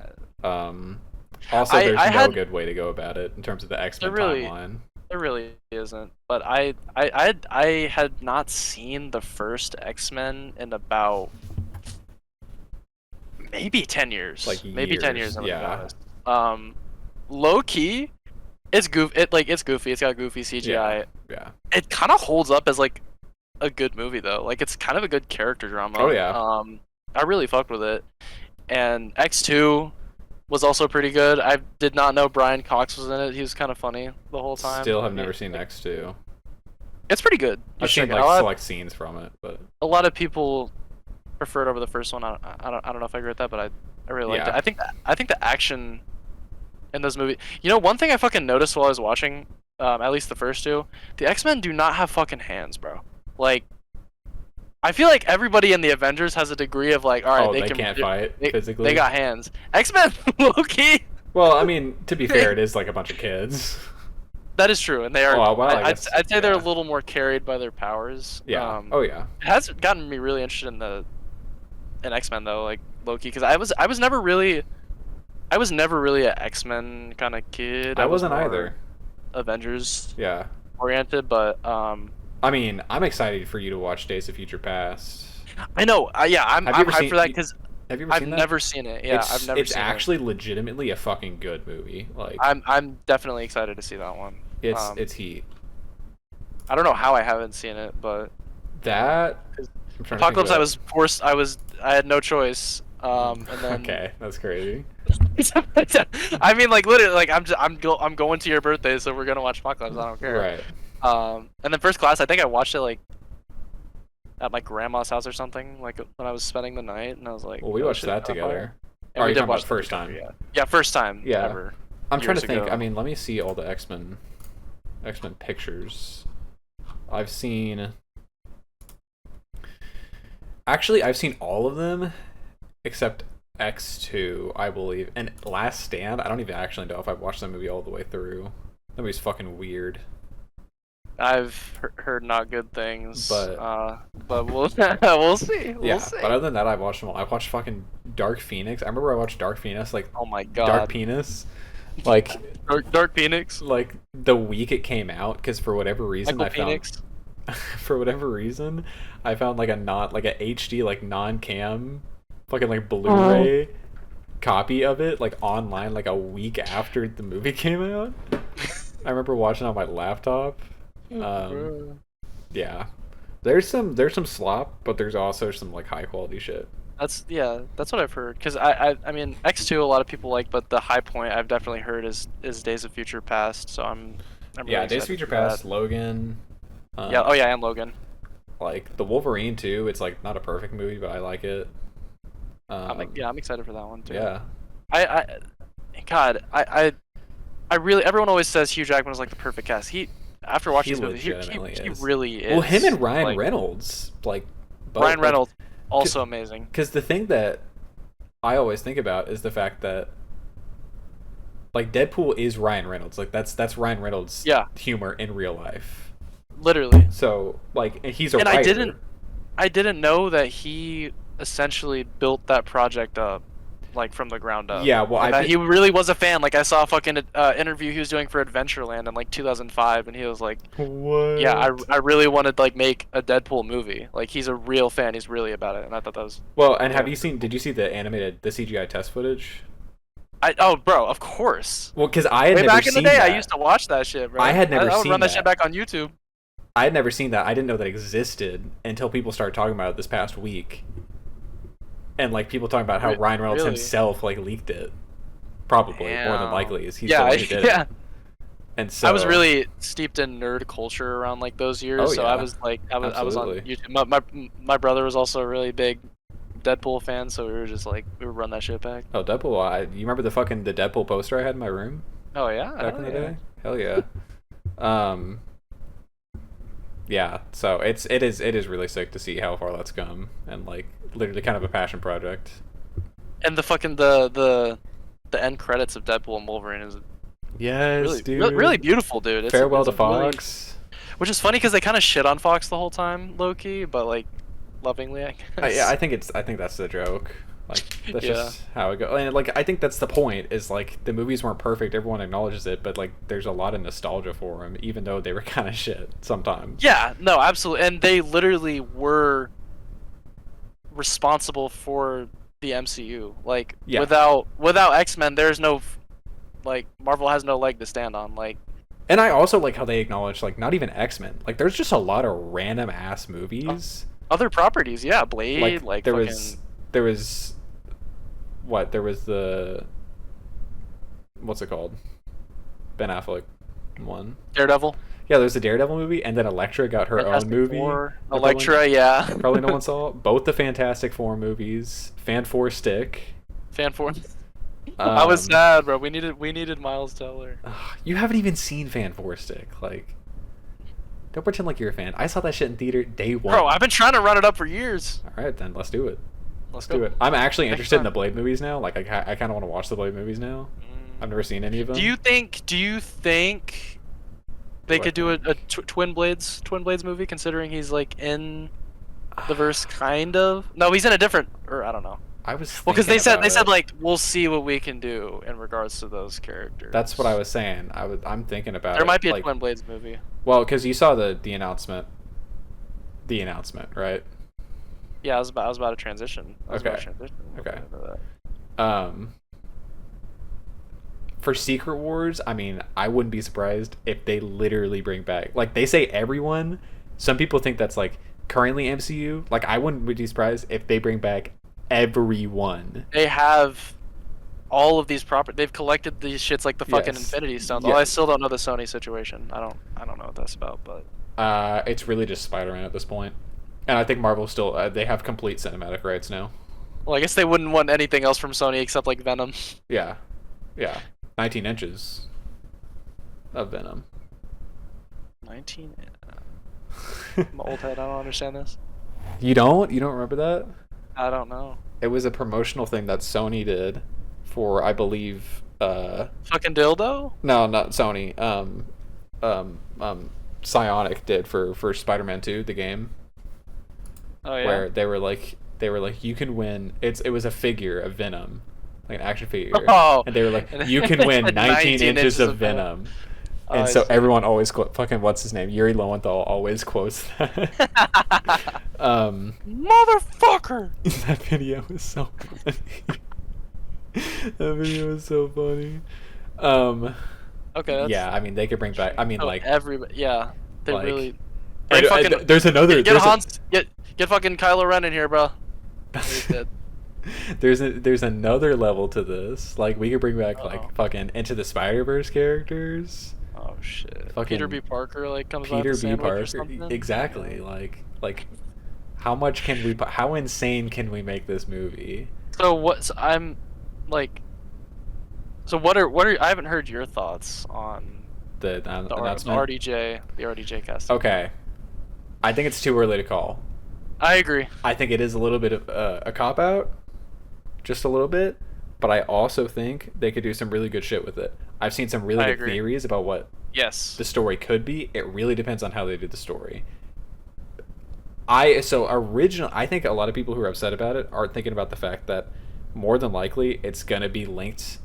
Also, there's no good way to go about it in terms of the X-Men timeline. There really isn't. But I had not seen the first X-Men in about maybe 10 years. Like maybe 10 years. Yeah. Low key, it's goofy. It's goofy. It's got goofy CGI. Yeah. It kind of holds up as like a good movie though. Like it's kind of a good character Oh drama. yeah. I really fucked with it. And X2 was also pretty good. I did not know Brian Cox was in it. He was kind of funny the whole time. Still have never seen X2. It's pretty good. You I've should seen check it like out. select scenes from it, but A lot of people prefer it over the first one. I don't know if I agree with that, but I really liked yeah. it. I think the action in those movies. You know, one thing I fucking noticed while I was watching, at least the first two, the X-Men do not have fucking hands, bro. Like, I feel like everybody in the Avengers has a degree of like, all right, Oh, they can't fight physically. They got hands. X-Men, low-key. Well, I mean, to be fair, it is like a bunch of kids. That is true, and they are. Oh, well, I guess, I'd say they're a yeah. little more carried by their powers. Yeah. Oh yeah. It has gotten me really interested in X-Men though, like low-key, because I was never really an X-Men kind of kid. I was wasn't more either. Avengers Yeah. oriented, but I mean, I'm excited for you to watch Days of Future Past. I know. Yeah, I'm Have you ever hyped seen- for that because Have you ever I've seen that? never seen it. Yeah, I've never It's seen actually legitimately a fucking good movie. Like it. I'm definitely excited to see that one. it's heat. I don't know how I haven't seen it, but That I'm trying to think Apocalypse, of I was forced. I had no choice. And then okay, that's crazy. I mean, like literally, like I'm going to your birthday, so we're gonna watch Apocalypse. I don't care. Right. And then First Class, I think I watched it like at my grandma's house or something, like when I was spending the night, and I was like, Well, we oh, watched shit, that together. And Are we you did talking watch about first time? Yeah, first time Yeah. ever. I'm trying to years think. ago. I mean, let me see all the X-Men pictures. I've seen. Actually, I've seen all of them except X2, I believe, and Last Stand. I don't even actually know if I've watched that movie all the way through. That movie's fucking weird. I've heard not good things, But we'll we'll see. We'll yeah, see. but other than that, I've watched them all. I watched fucking Dark Phoenix. I remember I watched Dark Phoenix, like Oh my god. Dark Penis, like Dark Phoenix. like the week it came out, because for whatever reason Michael I found Phoenix. for whatever reason I found like a HD like non-cam fucking like Blu-ray copy of it like online like a week after the movie came out. I remember watching it on my laptop. Yeah, there's some slop, but there's also some like high quality shit. That's what I've heard. Cause I mean X2 a lot of people like, but the high point I've definitely heard is Days of Future Past. So I'm really Yeah, Days of excited Future for that. Past, Logan. Yeah. Oh yeah, and Logan. Like the Wolverine too. It's like not a perfect movie, but I like it. I'm excited for that one too. Yeah. God, I really, everyone always says Hugh Jackman was like the perfect cast. After watching He this movie, legitimately he is. really is. Well, him and Ryan like, Reynolds, like both, Ryan like, Reynolds, also amazing. Because the thing that I always think about is the fact that like Deadpool is Ryan Reynolds. Like that's Ryan Reynolds' humor in real life. Literally. So like he's a And writer. I didn't know that he essentially built that project up, like from the ground up. Yeah, well, he really was a fan. Like I saw a fucking interview he was doing for Adventureland in like 2005, and he was like, What? "Yeah, I really wanted to like make a Deadpool movie. Like he's a real fan. He's really about it." And I thought that was Well, and did you see the CGI test footage? Oh, bro, of course. Well, because I had Way never back in the seen day, that. I used to watch that shit, bro. I had never I would seen run that that. shit back on YouTube. I had never seen that. I didn't know that existed until people started talking about it this past week. And like people talking about how Ryan Reynolds Really? himself like leaked it. Probably, more than likely, is he's the Yeah, one who did yeah. it. And so I was really steeped in nerd culture around like those years, Oh, so yeah. I was like, I was on Absolutely. YouTube. My brother was also a really big Deadpool fan, so we were just like, we would run that shit back. Oh, Deadpool! You remember the Deadpool poster I had in my room Oh yeah, back in the day? Hell yeah. Yeah. So it is really sick to see how far that's come, and like literally kind of a passion project. And the fucking the end credits of Deadpool and Wolverine is Yes, really dude. Really beautiful, dude. Farewell to it's really- Fox. which is funny because they kind of shit on Fox the whole time, low key, but like lovingly, I guess. Yeah, I think that's the joke. Like that's Yeah. just how it goes. And like I think that's the point. Is like the movies weren't perfect. Everyone acknowledges it, but like there's a lot of nostalgia for them, even though they were kind of shit sometimes. Yeah, no, absolutely, and they literally were responsible for the MCU. Like Yeah. without X-Men, there's no like Marvel has no leg to stand on. Like And I also like how they acknowledge like not even X-Men. Like there's just a lot of random ass O- movies. Other properties, yeah, Blade, Like like there fucking was there was what? There was the what's it called? Ben Affleck one. Daredevil, Yeah, there's a Daredevil movie, and then Elektra got her own Fantastic movie. Four, That probably Elektra, yeah. probably no one saw. Both the Fantastic Four movies. Fan Four Stick. Fan Four. I was Um, sad, bro. We needed Miles Teller. you haven't even seen Fan Four Stick. Like, don't pretend like you're a fan. I saw that shit in theater day one. Bro, I've been trying to run it up for years. All right, then let's do it. Let's Do go. it. I'm actually Next interested in the time. Blade movies now. Like, I kind of want to watch the Blade movies now. I've never seen any of them. Do you think they could do a Twin Blades movie, considering he's like in the verse, kind of? No, he's in a different, or I don't know. I was Well, because thinking about they said it. like we'll see what we can do in regards to those characters. That's what I was saying. I'm thinking about There it. might be a like, Twin Blades movie. well, because you saw the announcement. The announcement, right? Yeah, I was about to transition. Okay. Okay. Into that. Um, for Secret Wars, I mean, I wouldn't be surprised if they literally bring back, like they say everyone. Some people think that's like currently MCU. Like I wouldn't be surprised if they bring back everyone. They have all of these proper. They've collected these shits like the fucking Yes. Infinity Stones. Yeah. I still don't know the Sony situation. I don't know what that's about, but It's really just Spider-Man at this point, and I think Marvel still they have complete cinematic rights now. well, I guess they wouldn't want anything else from Sony except like Venom. Yeah, yeah, 19 inches of Venom. 19. I'm old head. I don't understand this. You don't? You don't remember that? I don't know. It was a promotional thing that Sony did for, I believe, Fucking dildo. no, not Sony. Psionic did for Spider-Man 2, the game, Oh yeah. where they were like you can win. It was a figure of Venom, like an action figure, Oh. and they were like And you can it win said 19 inches of Venom. Venom. Oh, And I so see. everyone always fucking what's his name? Yuri Lowenthal always quotes that. Motherfucker. That video was so funny. That video was so funny. Okay. That's, Yeah, I mean they could bring back. I mean, oh, like, everybody. Yeah. They like- really. I- Bring I- fucking. there's another. Get there's a- Hans. Get fucking Kylo Ren in here, bro. He's dead. there's another level to this. Like we could bring back Uh-oh. like fucking Into the Spider-Verse characters. Oh shit. Fucking Peter B. Parker like comes out Peter with a B. sandwich or Parker. something? Exactly. Like how much can we? How insane can we make this movie? So what? So I'm like. So what are? I haven't heard your thoughts on The the announcement. RDJ cast. Okay, I think it's too early to call. I agree. I think it is a little bit of a cop out, just a little bit. But I also think they could do some really good shit with it. I've seen some really I good agree. theories about what Yes. the story could be. It really depends on how they do the story. I think a lot of people who are upset about it are thinking about the fact that more than likely it's gonna be linked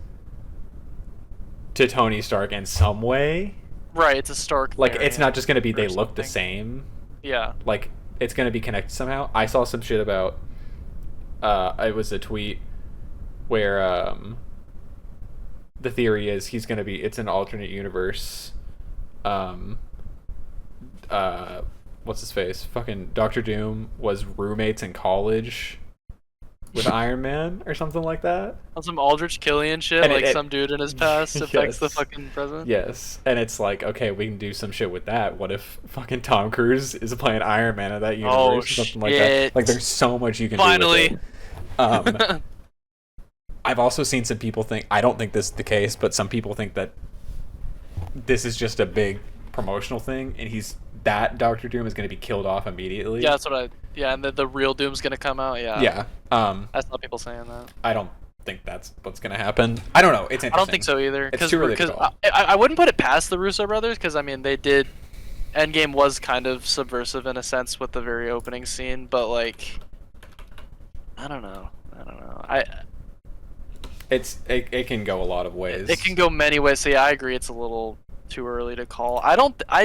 to Tony Stark in some way. Right. It's a Stark. Like it's variant not just gonna be or they look the something. same. Yeah. Like it's gonna be connected somehow. I saw some shit about. It was a tweet where the theory is he's gonna be. It's an alternate universe. What's his face? Fucking Doctor Doom was roommates in college with Iron Man or something like that. On some Aldrich Killian shit, And like it- some dude in his past affects the Yes. fucking present. Yes, and it's like, okay, we can do some shit with that. What if fucking Tom Cruise is playing Iron Man in that universe Oh, or something like that? shit. Like, there's so much you can Finally. do with it. I've also seen some people think, I don't think this is the case, but some people think that this is just a big promotional thing, and that Doctor Doom is going to be killed off immediately. Yeah, that's what I. Yeah, and the real Doom's gonna come out. Yeah. Yeah. I saw people saying that. I don't think that's what's going to happen. I don't know. It's interesting. I don't think so either. It's too early to call. I wouldn't put it past the Russo brothers, because I mean they did. Endgame was kind of subversive in a sense with the very opening scene, but like, I don't know. It can go a lot of ways. It can go many ways. So yeah, I agree. It's a little too early to call. I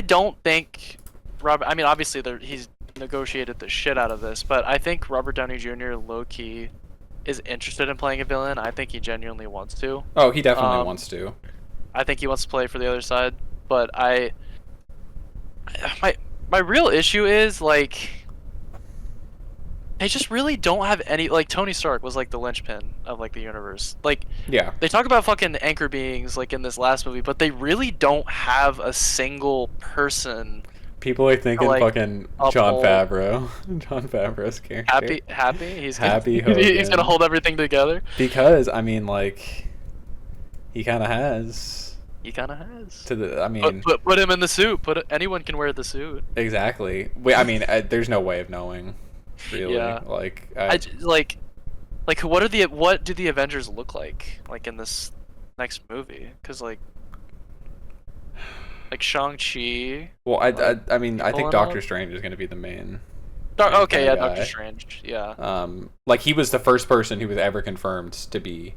don't think Robert. I mean, obviously he's negotiated the shit out of this, but I think Robert Downey Jr. low key is interested in playing a villain. I think he genuinely wants to. Oh, he definitely wants to. I think he wants to play for the other side. but my my real issue is like they just really don't have any, like Tony Stark was like the linchpin of like the universe. Like Yeah. they talk about fucking anchor beings like in this last movie, but they really don't have a single person People are to thinking like fucking John uphold. Favreau. John Favreau's character. Happy. He's gonna Happy he's gonna Hogan. hold everything together. Because I mean, like, he kind of has. He kind of has. To the, I mean, Put him in the suit. Anyone can wear the suit. exactly. Wait, I mean, there's no way of knowing, really. Yeah. Like, Like what do the Avengers look like in this next movie? Because like Shang-Chi. well, I mean, I think pulling Doctor up? Strange is going to be the main. Okay, yeah, guy. Doctor Strange. Yeah. Like he was the first person who was ever confirmed to be,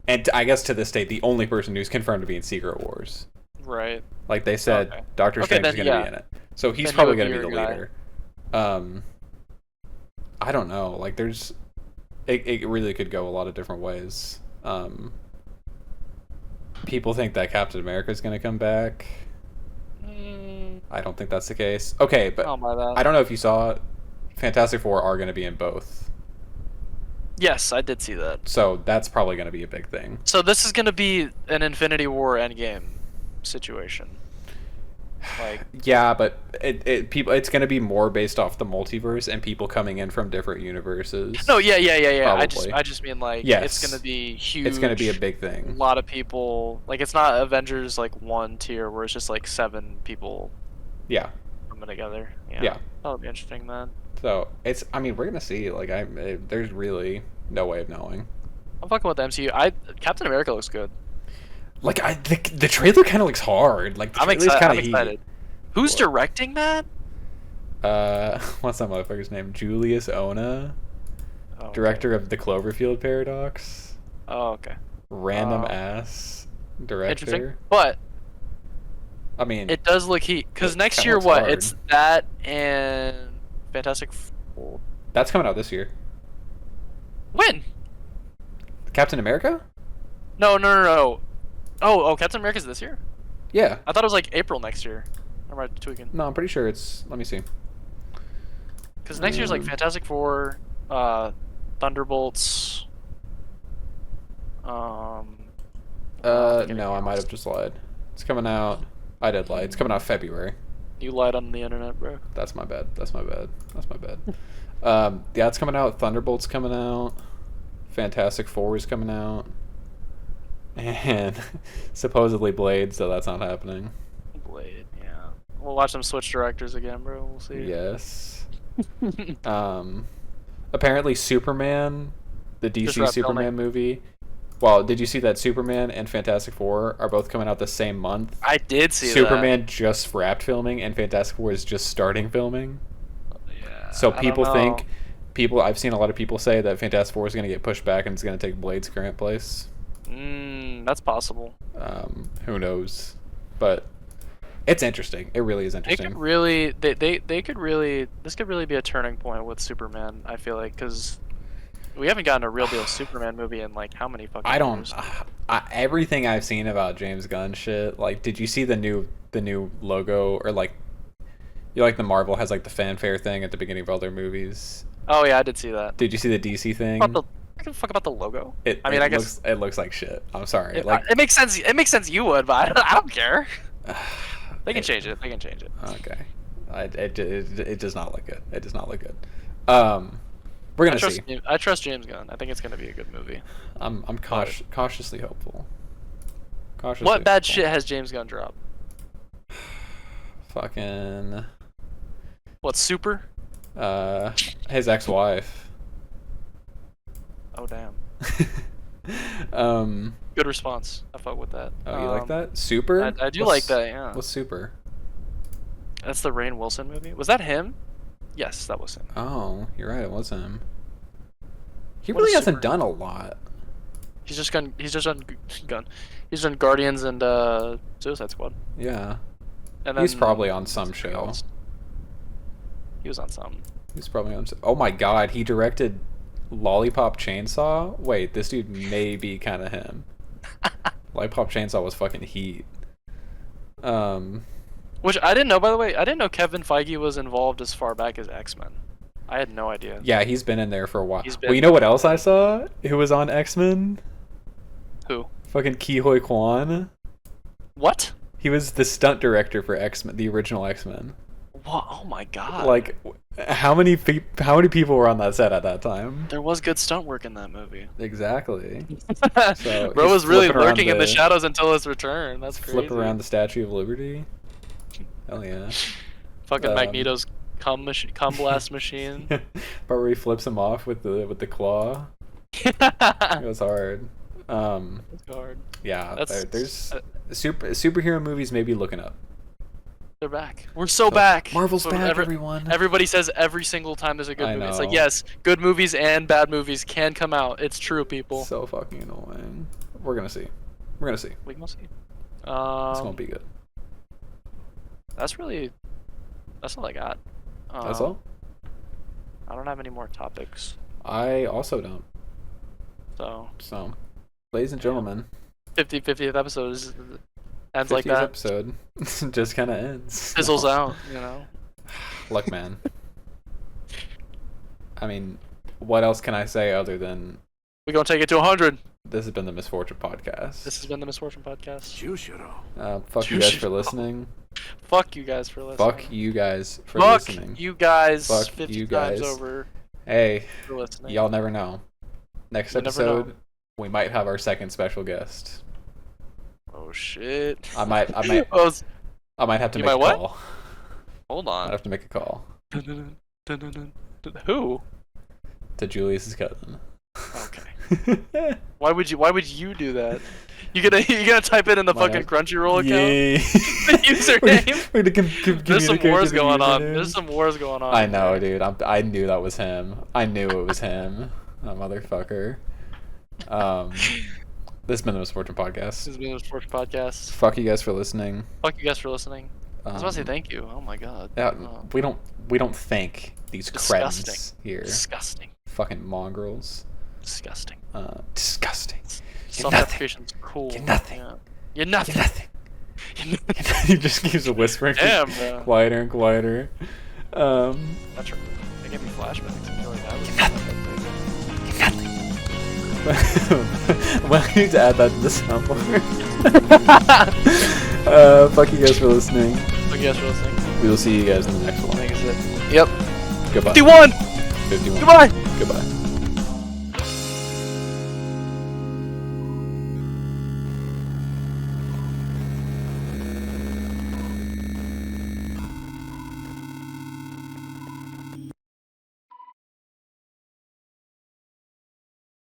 and I guess to this day, the only person who's confirmed to be in Secret Wars. Right. Like they said, Okay. Doctor Okay, Strange is then, going to yeah. be in it, so he's Then he probably would going be to be the your guy. leader. I don't know. Like there's, it really could go a lot of different ways. People think that Captain America is going to come back. I don't think that's the case. Okay, but I'll buy that. I don't know if you saw it. Fantastic Four are going to be in both. Yes, I did see that. So that's probably going to be a big thing. So this is gonna be an Infinity War Endgame situation. Like, Yeah, but it's going to be more based off the multiverse and people coming in from different universes. no, yeah. Probably. I just mean like Yes. it's gonna be huge. It's going to be a big A thing. lot of people. Like it's not Avengers like one tier where it's just like 7 people Yeah. coming together. Yeah. That'll be interesting, man. So it's. I mean, we're going to see. Like there's really no way of knowing. I'm fucking with the MCU. Captain America looks good. Like the trailer kind of looks hard. Like the I'm trailer's excited. kind I'm of excited. Who's What? directing that? What's that motherfucker's name? Julius Ona, Oh, okay. director of the Cloverfield Paradox. Oh, okay. Random ass director. Interesting. But I mean, it does look heat. Because It next kinda year, looks what? hard. It's that and Fantastic Four. that's coming out this year. When? Captain America? No. Oh, Captain America's this year? Yeah. I thought it was like April next year. Am I tweaking? No, I'm pretty sure it's. Let me see. Because next year's like Fantastic Four, Thunderbolts. No, I might have just lied. It's coming out. I did lie. It's coming out February. You lied on the internet, bro. That's my bad. That's my bad. Yeah, it's coming out. Thunderbolt's coming out. Fantastic Four is coming out. And supposedly Blade, so that's not happening. Blade, yeah. We'll watch them switch directors again, bro. We'll see. Yes. Apparently Superman, the Just DC wrapped Superman filming. movie. Well, did you see that Superman and Fantastic Four are both coming out the same month? I did see Superman just wrapped filming and Fantastic Four is just starting filming. that. Yeah. So I people don't think know. I've seen a lot of people say that Fantastic Four is going to get pushed back and it's going to take Blade's current place. That's possible. Who knows? But it's interesting. It really is They interesting. could really, they could really, this could really be a turning point with Superman. I feel like because we haven't gotten a real deal Superman movie in like how many fucking I don't. years? Everything I've seen about James Gunn shit. Like, did you see the new logo or like, the Marvel has like the fanfare thing at the beginning of all their movies? Oh yeah, I did see that. Did you see the DC thing? I give a fuck about the logo. It, I mean, it I guess it looks like shit. I'm sorry. it, like, it makes sense. It makes sense you would, but I don't care. They can it- change it. They can change it. Okay. It does not look good. It does not look good. We're gonna see. I trust James Gunn. I think it's gonna be a good movie. I'm cautiously hopeful. Cautiously What bad hopeful. shit has James Gunn dropped? Fucking What, Super? his ex-wife. Oh damn. um Good response. I fuck with that. Oh, you like that? Super? I do like that. Yeah. What's Super? That's the Rainn Wilson movie. Was that him? Yes, that was him. Oh, you're right. It was him. He What really is hasn't Super? done a lot. He's just done. He's done Guardians and Suicide Squad. Yeah. And He's then probably on some something show. else. He was on some. He's probably on. Oh my God, he directed Lollipop Chainsaw. Wait, this dude may be kind of him. Lollipop Chainsaw was fucking heat. Which I didn't know, by the way. I didn't know Kevin Feige was involved as far back as X-Men. I had no idea. Yeah, he's been in there for a while. He's been Well, you know what else I saw? Who was on X-Men? Who? Fucking Ki Hoi Kwan. What? He was the stunt director for X-Men, the original X-Men. What? Oh my god. Like, how many people were on that set at that time? There was good stunt work in that movie. Exactly. So Bro he's was really flipping around lurking in the shadows until his return. That's crazy. Flip around the Statue of Liberty. Hell yeah. Fucking Magneto's cum blast machine. Part where he flips him off with the claw. It was hard. It's hard. Yeah, there's superhero movies maybe looking up. They're back. We're so back. Marvel's back, everyone. Everybody says every single time there's a good movie. It's like, know. yes, good movies and bad movies can come out. It's true, people. So fucking annoying. We're gonna see. We can see. It's gonna be good. That's all I got. That's all? I don't have any more topics. I also don't. So, ladies and gentlemen, 50th episode ends like 50th that. episode just kind of ends. Fizzles out, you know. Look, man. I mean, what else can I say other than We're gonna take it to 100. this has been the Misfortune Podcast? This has been the Misfortune Podcast. Fuck you guys for listening. Fuck you guys for listening. Fuck you guys for Fuck listening. you guys. Fuck 50 you times guys. over Hey, for listening. y'all never know. Next You never episode, know. we might have our second special guest. Oh shit. I might have to You make might a what? call. Hold I on. have to make a call Who? to Julius's cousin. Okay. Why would you do that? You gonna type it in the My fucking ass. Crunchyroll account? Yay. The username? We're gonna There's some communicate wars to the going on. username. There's some wars going on. I know, dude. I knew that was him. I knew it was him. That motherfucker. This has been the Misfortune This Podcast. has been the Sports Podcast. Fuck you guys for listening. Fuck you guys for listening. I was about to say Um, thank you. Oh my god. Yeah, Oh, we don't thank these Disgusting. cretins here. disgusting. Fucking mongrels. Disgusting. Disgusting. Self-deprecation's cool. You're nothing. Yeah. You're nothing. You're nothing. He just keeps whispering. Damn, bro. Quieter and quieter. That's right. They gave me flashbacks. I feel like that was Well, I need to add that to the soundboard. Fuck you guys for listening. Fuck you guys for listening. We will see you guys in the next I one. think it's it. Yep. Goodbye. 51! 51. Goodbye! Goodbye.